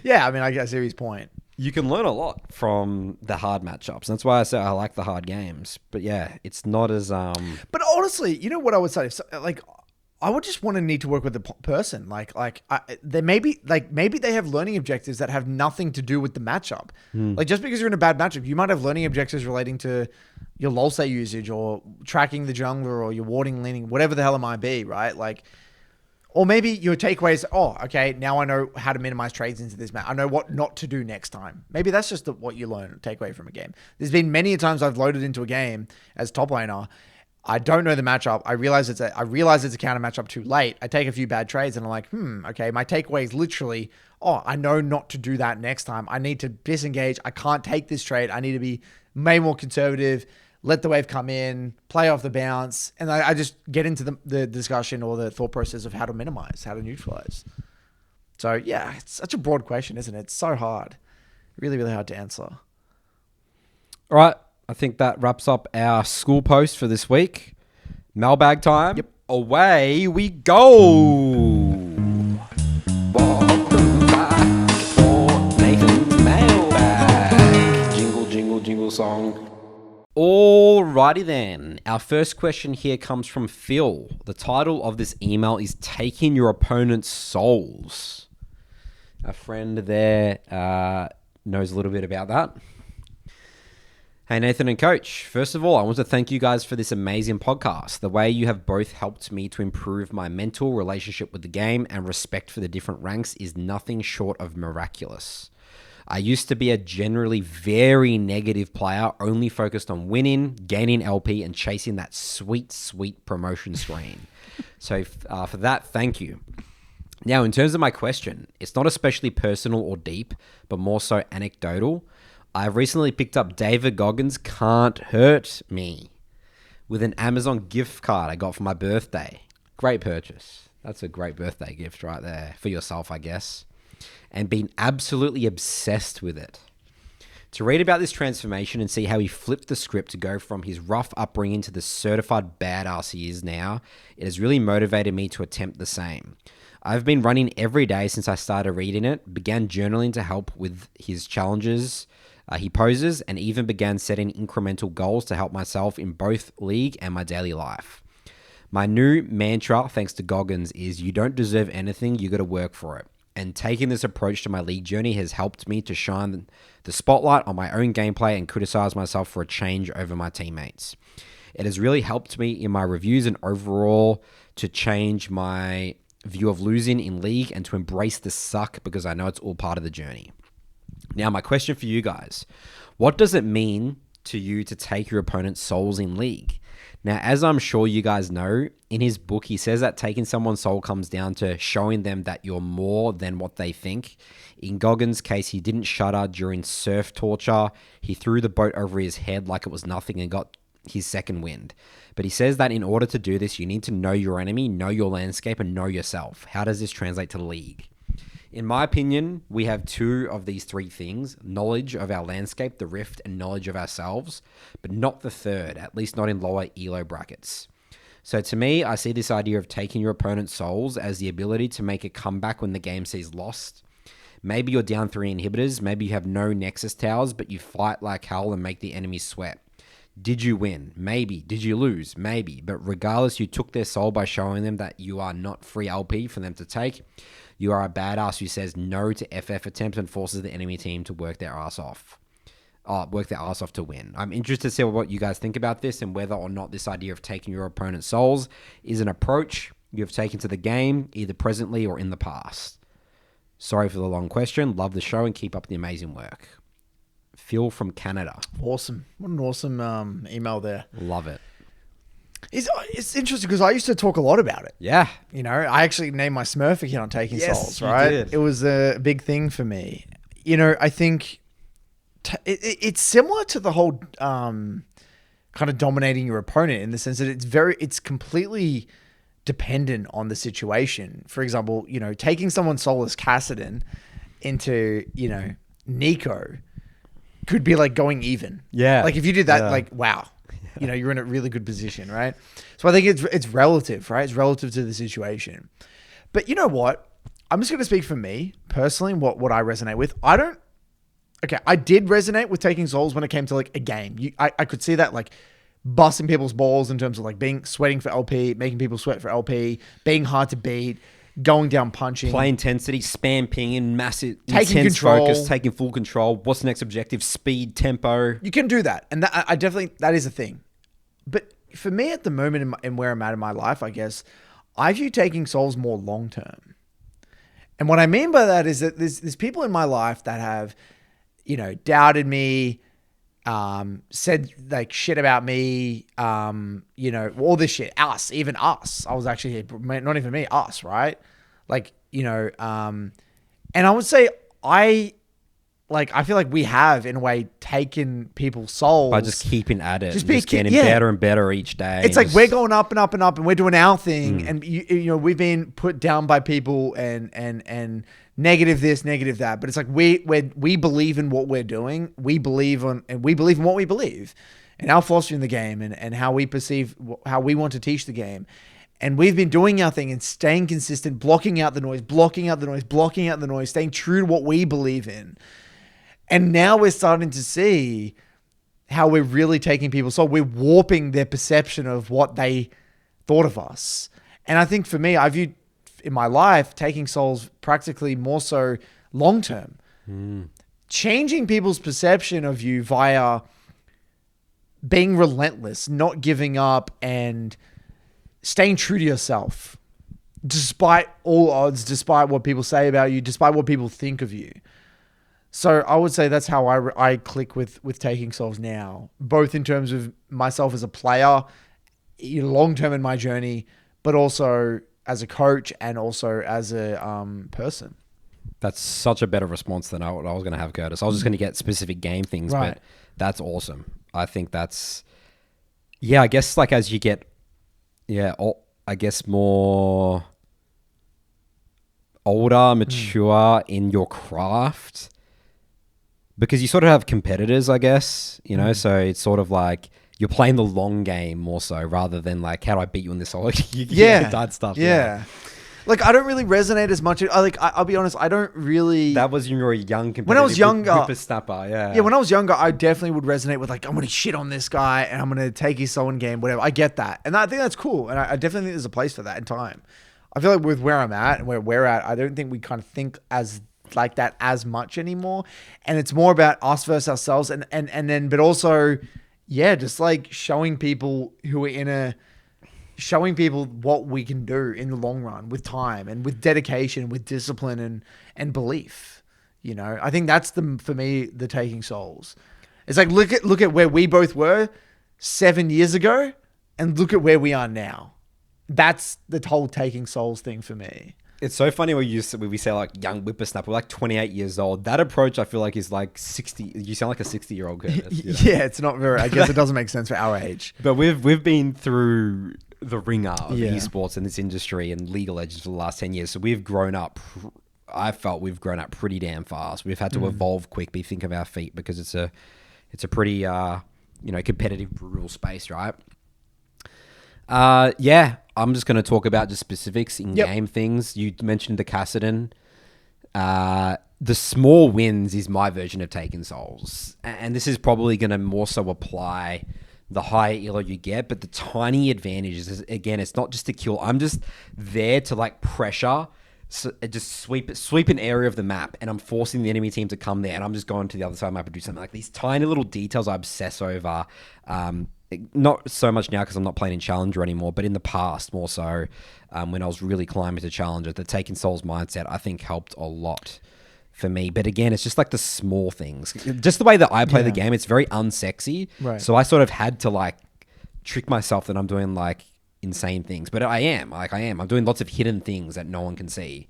Yeah, I mean, I see his point. You can learn a lot from the hard matchups. That's why I say I like the hard games. But yeah, it's not as... But honestly, you know what I would say? I would just want to need to work with the person. Maybe they have learning objectives that have nothing to do with the matchup. Like just because you're in a bad matchup, you might have learning objectives relating to your lol say usage or tracking the jungler or your warding, leaning, whatever the hell it might be, right? Like, or maybe your takeaway is, oh, okay, now I know how to minimize trades into this match. I know what not to do next time. Maybe that's just what you learn, take away from a game. There's been many times I've loaded into a game as top laner. I don't know the matchup. I realize it's a counter matchup too late. I take a few bad trades and I'm like, okay, my takeaway is literally, I know not to do that next time. I need to disengage. I can't take this trade. I need to be way more conservative, let the wave come in, play off the bounce. And I just get into the discussion or the thought process of how to minimize, how to neutralize. So yeah, it's such a broad question, isn't it? It's so hard. Really, really hard to answer. All right. I think that wraps up our Skool post for this week. Mailbag time. Yep. Away we go. Welcome back for Nathan's Mailbag. Jingle, jingle, jingle song. Alrighty then. Our first question here comes from Phil. The title of this email is Taking Your Opponent's Souls. A friend there knows a little bit about that. Hey, Nathan and Coach. First of all, I want to thank you guys for this amazing podcast. The way you have both helped me to improve my mental relationship with the game and respect for the different ranks is nothing short of miraculous. I used to be a generally very negative player, only focused on winning, gaining LP, and chasing that sweet, sweet promotion screen. So for that, thank you. Now, in terms of my question, it's not especially personal or deep, but more so anecdotal. I've recently picked up David Goggins' Can't Hurt Me with an Amazon gift card I got for my birthday. Great purchase. That's a great birthday gift right there for yourself, I guess. And been absolutely obsessed with it. To read about this transformation and see how he flipped the script to go from his rough upbringing to the certified badass he is now, it has really motivated me to attempt the same. I've been running every day since I started reading it, began journaling to help with his challenges he poses, and even began setting incremental goals to help myself in both league and my daily life. My new mantra, thanks to Goggins, is you don't deserve anything, you got to work for it. And taking this approach to my league journey has helped me to shine the spotlight on my own gameplay and criticize myself for a change over my teammates. It has really helped me in my reviews and overall to change my view of losing in league and to embrace the suck because I know it's all part of the journey. Now, my question for you guys, what does it mean to you to take your opponent's souls in league? Now, as I'm sure you guys know, in his book, he says that taking someone's soul comes down to showing them that you're more than what they think. In Goggins' case, he didn't shudder during surf torture. He threw the boat over his head like it was nothing and got his second wind. But he says that in order to do this, you need to know your enemy, know your landscape, and know yourself. How does this translate to the league? In my opinion, we have two of these three things: knowledge of our landscape, the rift, and knowledge of ourselves, but not the third, at least not in lower elo brackets. So to me, I see this idea of taking your opponent's souls as the ability to make a comeback when the game sees lost. Maybe you're down 3 inhibitors, maybe you have no Nexus towers, but you fight like hell and make the enemy sweat. Did you win? Maybe. Did you lose? Maybe. But regardless, you took their soul by showing them that you are not free LP for them to take. You are a badass who says no to FF attempts and forces the enemy team to work their ass off to win. I'm interested to see what you guys think about this and whether or not this idea of taking your opponent's souls is an approach you have taken to the game, either presently or in the past. Sorry for the long question. Love the show and keep up the amazing work. Phil from Canada. Awesome. What an awesome email there. Love it. It's interesting because I used to talk a lot about it. Yeah. You know, I actually named my Smurf account on Taking Yes, Souls, you right? did. It was a big thing for me. You know, I think it's similar to the whole kind of dominating your opponent in the sense that it's completely dependent on the situation. For example, you know, taking someone's soul as Cassidon into, you know, Nico could be like going even. Yeah. Like if you did that, Yeah. like, wow. You know, you're in a really good position, right? So I think it's relative, right? It's relative to the situation. But you know what? I'm just going to speak for me personally and what I resonate with. I did resonate with taking souls when it came to like a game. I could see that like busting people's balls in terms of like sweating for LP, making people sweat for LP, being hard to beat, going down punching. Play intensity, spam pinging, massive, Taking intense control. focus, taking full control. What's the next objective? Speed, tempo. You can do that. And that is a thing. But for me at the moment and where I'm at in my life, I guess, I view taking souls more long-term. And what I mean by that is that there's people in my life that have, you know, doubted me, said like shit about me, you know, all this shit, even us. I was actually, not even me, us, right? Like, you know, and I would say I feel like we have, in a way, taken people's souls. By just keeping at it. Just getting better and better each day. It's like we're going up and up and up and we're doing our thing. And, you know, we've been put down by people and negative this, negative that. But it's like we believe in what we're doing. We believe in what we believe. And our philosophy in the game and how we perceive, how we want to teach the game. And we've been doing our thing and staying consistent, blocking out the noise, staying true to what we believe in. And now we're starting to see how we're really taking people's soul. We're warping their perception of what they thought of us. And I think for me, I view in my life taking souls practically more so long term. Changing people's perception of you via being relentless, not giving up, and staying true to yourself, despite all odds, despite what people say about you, despite what people think of you. So I would say that's how I click with Taking Souls now, both in terms of myself as a player, long term in my journey, but also as a coach and also as a person. That's such a better response than what I was going to have, Curtis. I was just going to get specific game things, Right. but that's awesome. I think that's, I guess like as you get, I guess more older, mature in your craft, because you sort of have competitors, I guess, so it's sort of like you're playing the long game more so rather than like, how do I beat you in this whole dad stuff. Yeah. Like, I don't really resonate as much. I'll be honest, I don't really... That was when you were a young competitor. When I was younger... Whippersnapper, yeah. Yeah, when I was younger, I definitely would resonate with like, I'm going to shit on this guy and I'm going to take his soul in game, whatever. I get that. And I think that's cool. And I definitely think there's a place for that in time. I feel like with where I'm at and where we're at, I don't think we kind of think as like that as much anymore. And it's more about us versus ourselves. And then, but also, just like showing people showing people what we can do in the long run with time and with dedication, with discipline and belief. I think that's for me, the Taking Souls. It's like, look at where we both were 7 years ago and look at where we are now. That's the whole Taking Souls thing for me. It's so funny when we say like young whippersnapper, we're like 28 years old. That approach, I feel like, is like 60. You sound like a 60-year-old Curtis. Yeah, it's not very, I guess it doesn't make sense for our age. But we've been through the ringer of esports and this industry and League of Legends for the last 10 years. So we've grown up. I felt we've grown up pretty damn fast. We've had to evolve quick, think of our feet, because it's a pretty competitive, brutal space, right? I'm just going to talk about just specifics in game things. You mentioned the Cassidon. The small wins is my version of Taking Souls, and this is probably going to more so apply the higher elo you get, but the tiny advantages is, again, it's not just to kill. I'm just there to like pressure, so just sweep an area of the map, and I'm forcing the enemy team to come there, and I'm just going to the other side of the map and do something. Like these tiny little details I obsess over. Not so much now because I'm not playing in Challenger anymore, but in the past more so, when I was really climbing to Challenger, the Taking Souls mindset I think helped a lot for me. But again, it's just like the small things. Just the way that I play the game, it's very unsexy. Right. So I sort of had to like trick myself that I'm doing like insane things. But I am. I'm doing lots of hidden things that no one can see.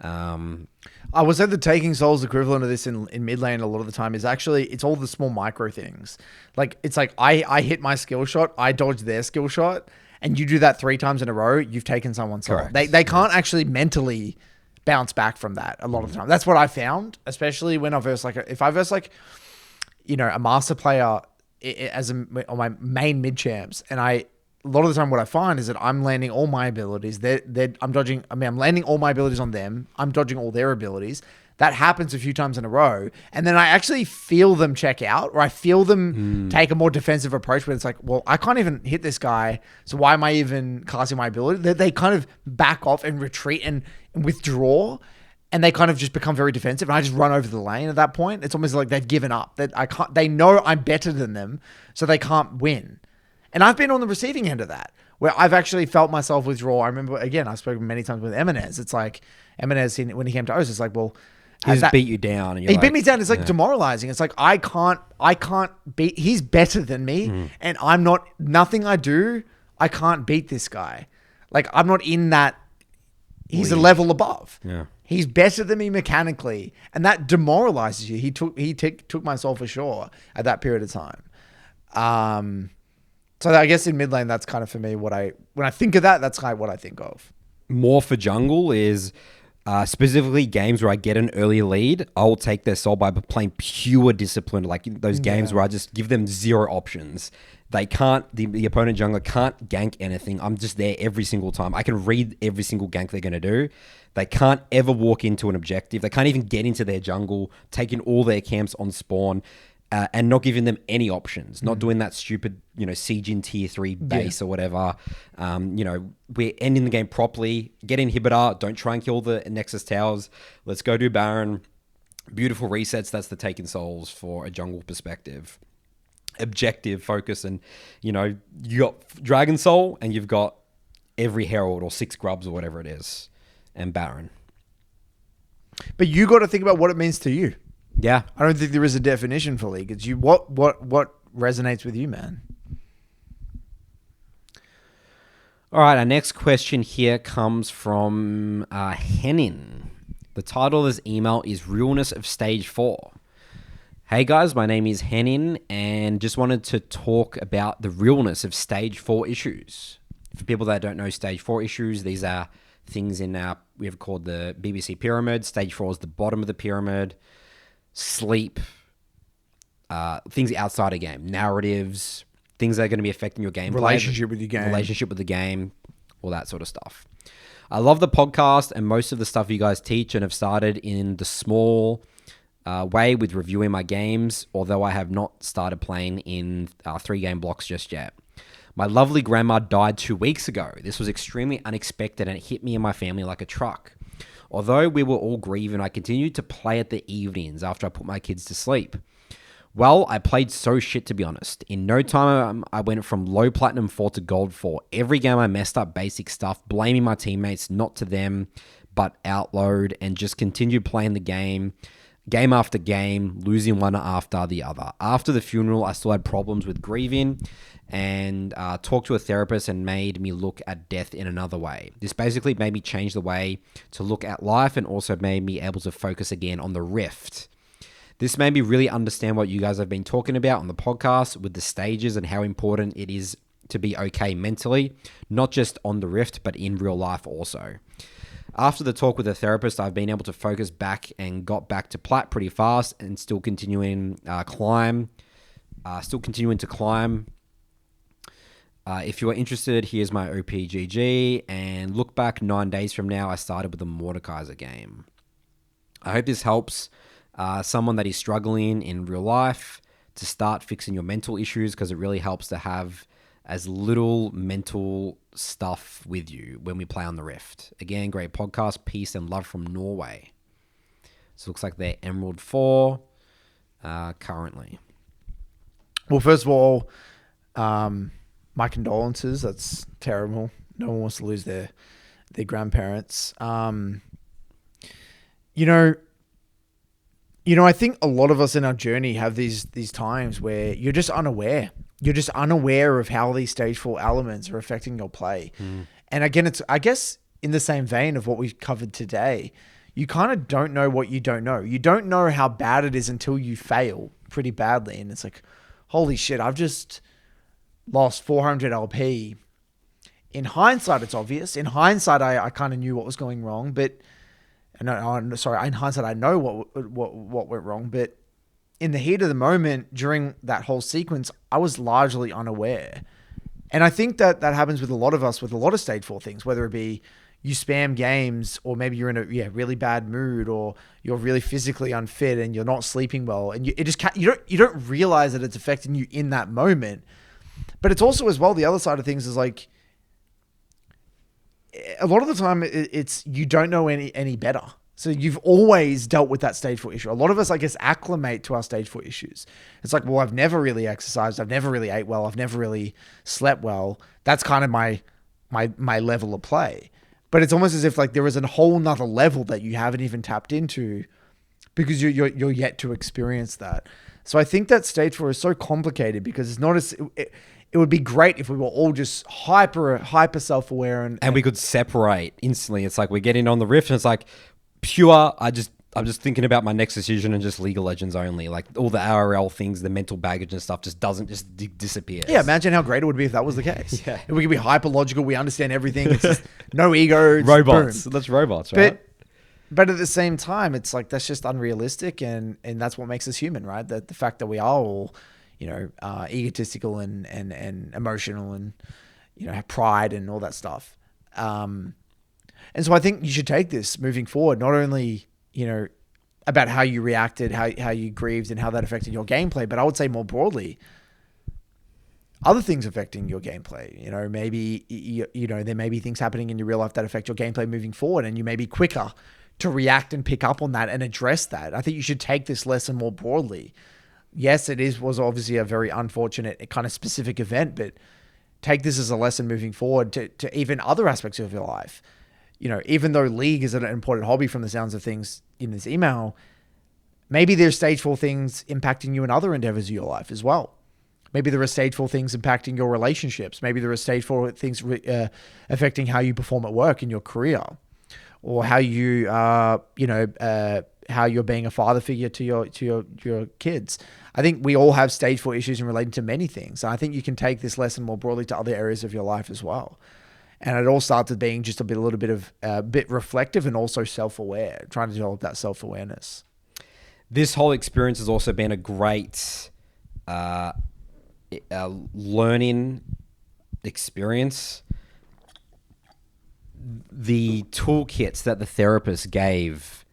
I would say the Taking Souls equivalent of this in mid lane a lot of the time is actually, it's all the small micro things. Like, it's like I hit my skill shot, I dodge their skill shot, and you do that 3 times in a row, you've taken someone's soul. They can't actually mentally bounce back from that a lot of the time. That's what I found, especially when I verse if I verse a master player on my main mid champs, and a lot of the time what I find is that I'm landing all my abilities. I'm landing all my abilities on them. I'm dodging all their abilities. That happens a few times in a row. And then I actually feel them check out, or I feel them take a more defensive approach where it's like, well, I can't even hit this guy, so why am I even casting my ability? They kind of back off and retreat and withdraw, and they kind of just become very defensive. And I just run over the lane at that point. It's almost like they've given up. They know I'm better than them, so they can't win. And I've been on the receiving end of that, where I've actually felt myself withdraw. I remember, again, I've spoken many times with Eminez. It's like, Eminez, when he came to Oz, it's like, well... He just beat you down. And he beat me down. It's like demoralizing. It's like, I can't beat... He's better than me, and I'm not... Nothing I do, I can't beat this guy. Like, I'm not in that... He's a level above. Yeah. He's better than me mechanically, and that demoralizes you. He took my soul for sure at that period of time. So I guess in mid lane, that's kind of for me when I think of that, that's kind of what I think of. More for jungle is specifically games where I get an early lead. I'll take their soul by playing pure discipline, like those games where I just give them 0 options. They can't, the opponent jungler can't gank anything. I'm just there every single time. I can read every single gank they're going to do. They can't ever walk into an objective. They can't even get into their jungle, taking all their camps on spawn. And not giving them any options, not doing that stupid, siege in tier 3 base or whatever. We're ending the game properly. Get inhibitor. Don't try and kill the Nexus towers. Let's go do Baron. Beautiful resets. That's the Taken Souls for a jungle perspective. objective focus, and you got Dragon Soul and you've got every Herald or 6 Grubs or whatever it is, and Baron. But you got to think about what it means to you. Yeah. I don't think there is a definition for League. It's you. What resonates with you, man? All right, our next question here comes from Henning. The title of his email is Realness of Stage 4. Hey guys, my name is Henning and just wanted to talk about the realness of Stage 4 issues. For people that don't know Stage 4 issues, these are things we have called the BBC Pyramid. Stage 4 is the bottom of the pyramid. Sleep, things outside a game, narratives, things that are going to be affecting your gameplay. Relationship with the game, all that sort of stuff. I love the podcast and most of the stuff you guys teach, and have started in the small way with reviewing my games, although I have not started playing in 3-game blocks just yet. My lovely grandma died 2 weeks ago. This was extremely unexpected and it hit me and my family like a truck. Although we were all grieving, I continued to play at the evenings after I put my kids to sleep. Well, I played so shit, to be honest. In no time, I went from low platinum 4 to gold 4. Every game I messed up basic stuff, blaming my teammates, not to them, but outload, and just continued playing the game after game, losing one after the other. After the funeral, I still had problems with grieving, and talked to a therapist and made me look at death in another way. This basically made me change the way to look at life and also made me able to focus again on the rift. This made me really understand what you guys have been talking about on the podcast with the stages and how important it is to be okay mentally, not just on the rift, but in real life also. After the talk with the therapist, I've been able to focus back and got back to plat pretty fast and still continuing to climb. If you are interested, here's my OPGG, and look back 9 days from now, I started with the Mordekaiser game. I hope this helps someone that is struggling in real life to start fixing your mental issues, because it really helps to have as little mental stuff with you when we play on the Rift. Again, great podcast, peace and love from Norway. So it looks like they're Emerald 4 currently. Well, first of all, my condolences. That's terrible. No one wants to lose their grandparents. I think a lot of us in our journey have these times where you're just unaware. You're just unaware of how these stage 4 elements are affecting your play. And again, it's, I guess, in the same vein of what we've covered today, you kind of don't know what you don't know. You don't know how bad it is until you fail pretty badly. And it's like, holy shit, I've just lost 400 LP. In hindsight, it's obvious. In hindsight, I kind of knew what was going wrong, but in hindsight, I know what went wrong, but in the heat of the moment during that whole sequence, I was largely unaware. And I think that happens with a lot of us with a lot of stage 4 things, whether it be you spam games, or maybe you're in a really bad mood, or you're really physically unfit and you're not sleeping well, and you don't realize that it's affecting you in that moment. But it's also as well, the other side of things is like, a lot of the time it's you don't know any better. So you've always dealt with that stage 4 issue. A lot of us, I guess, acclimate to our stage 4 issues. It's like, well, I've never really exercised. I've never really ate well. I've never really slept well. That's kind of my level of play. But it's almost as if like there is a whole nother level that you haven't even tapped into because you're yet to experience that. So I think that stage 4 is so complicated because it's not as... It would be great if we were all just hyper self-aware and we could separate instantly. It's like we're getting on the Rift and it's like pure, I'm just thinking about my next decision and just League of Legends only. Like all the ARL things, the mental baggage and stuff just disappears. Yeah, imagine how great it would be if that was the case. Yeah. If we could be hyper logical, we understand everything. It's just no ego. Robots. Boom. That's robots, right? But at the same time, it's like that's just unrealistic, and that's what makes us human, right? That the fact that we are all, egotistical and emotional and, have pride and all that stuff. And so I think you should take this moving forward, not only, about how you reacted, how you grieved and how that affected your gameplay, but I would say more broadly, other things affecting your gameplay. Maybe, there may be things happening in your real life that affect your gameplay moving forward, and you may be quicker to react and pick up on that and address that. I think you should take this lesson more broadly. yes, was obviously a very unfortunate kind of specific event, but take this as a lesson moving forward to even other aspects of your life. Even though league is an important hobby from the sounds of things in this email, maybe there's stage 4 things impacting you in other endeavors of your life as well. Maybe there are stage 4 things impacting your relationships. Maybe there are stage 4 things affecting how you perform at work in your career, or how you, how you're being a father figure to your kids. I think we all have stage 4 issues in relating to many things. And I think you can take this lesson more broadly to other areas of your life as well. And it all starts with being just a little bit reflective and also self-aware, trying to develop that self-awareness. This whole experience has also been a great learning experience. The toolkits that the therapist gave,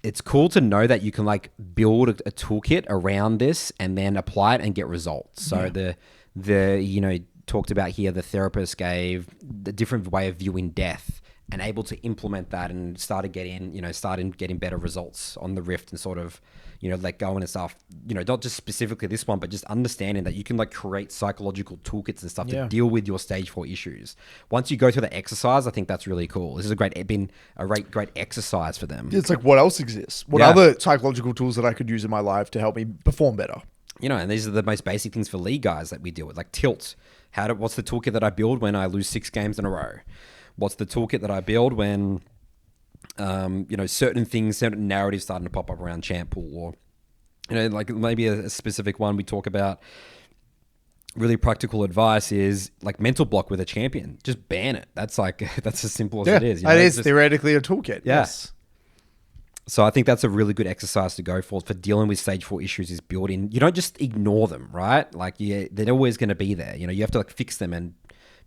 it's cool to know that you can build a toolkit around this and then apply it and get results. So the talked about here, the therapist gave the different way of viewing death and able to implement that and started getting better results on the Rift and sort of, let go and stuff, not just specifically this one, but just understanding that you can create psychological toolkits and stuff to deal with your stage 4 issues. Once you go through the exercise, I think that's really cool. This is been a great exercise for them. It's what else exists? What other psychological tools that I could use in my life to help me perform better? And these are the most basic things for league guys that we deal with, like tilt. What's the toolkit that I build when I lose 6 games in a row? What's the toolkit that I build when, certain narratives starting to pop up around champ pool, or, maybe a specific one we talk about. Really practical advice is mental block with a champion. Just ban it. That's that's as simple as it is. It is theoretically a toolkit. Yeah. Yes. So I think that's a really good exercise to go for dealing with stage 4 issues, is building. You don't just ignore them, right? They're always going to be there. You have to fix them, and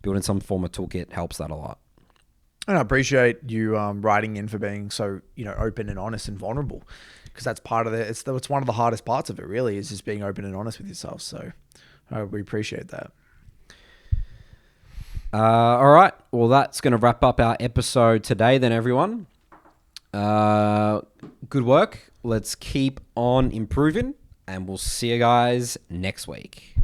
building some form of toolkit helps that a lot. And I appreciate you writing in for being so, open and honest and vulnerable, because that's part of it's one of the hardest parts of it, really, is just being open and honest with yourself. So we appreciate that. All right. Well, that's going to wrap up our episode today then, everyone. Good work. Let's keep on improving, and we'll see you guys next week.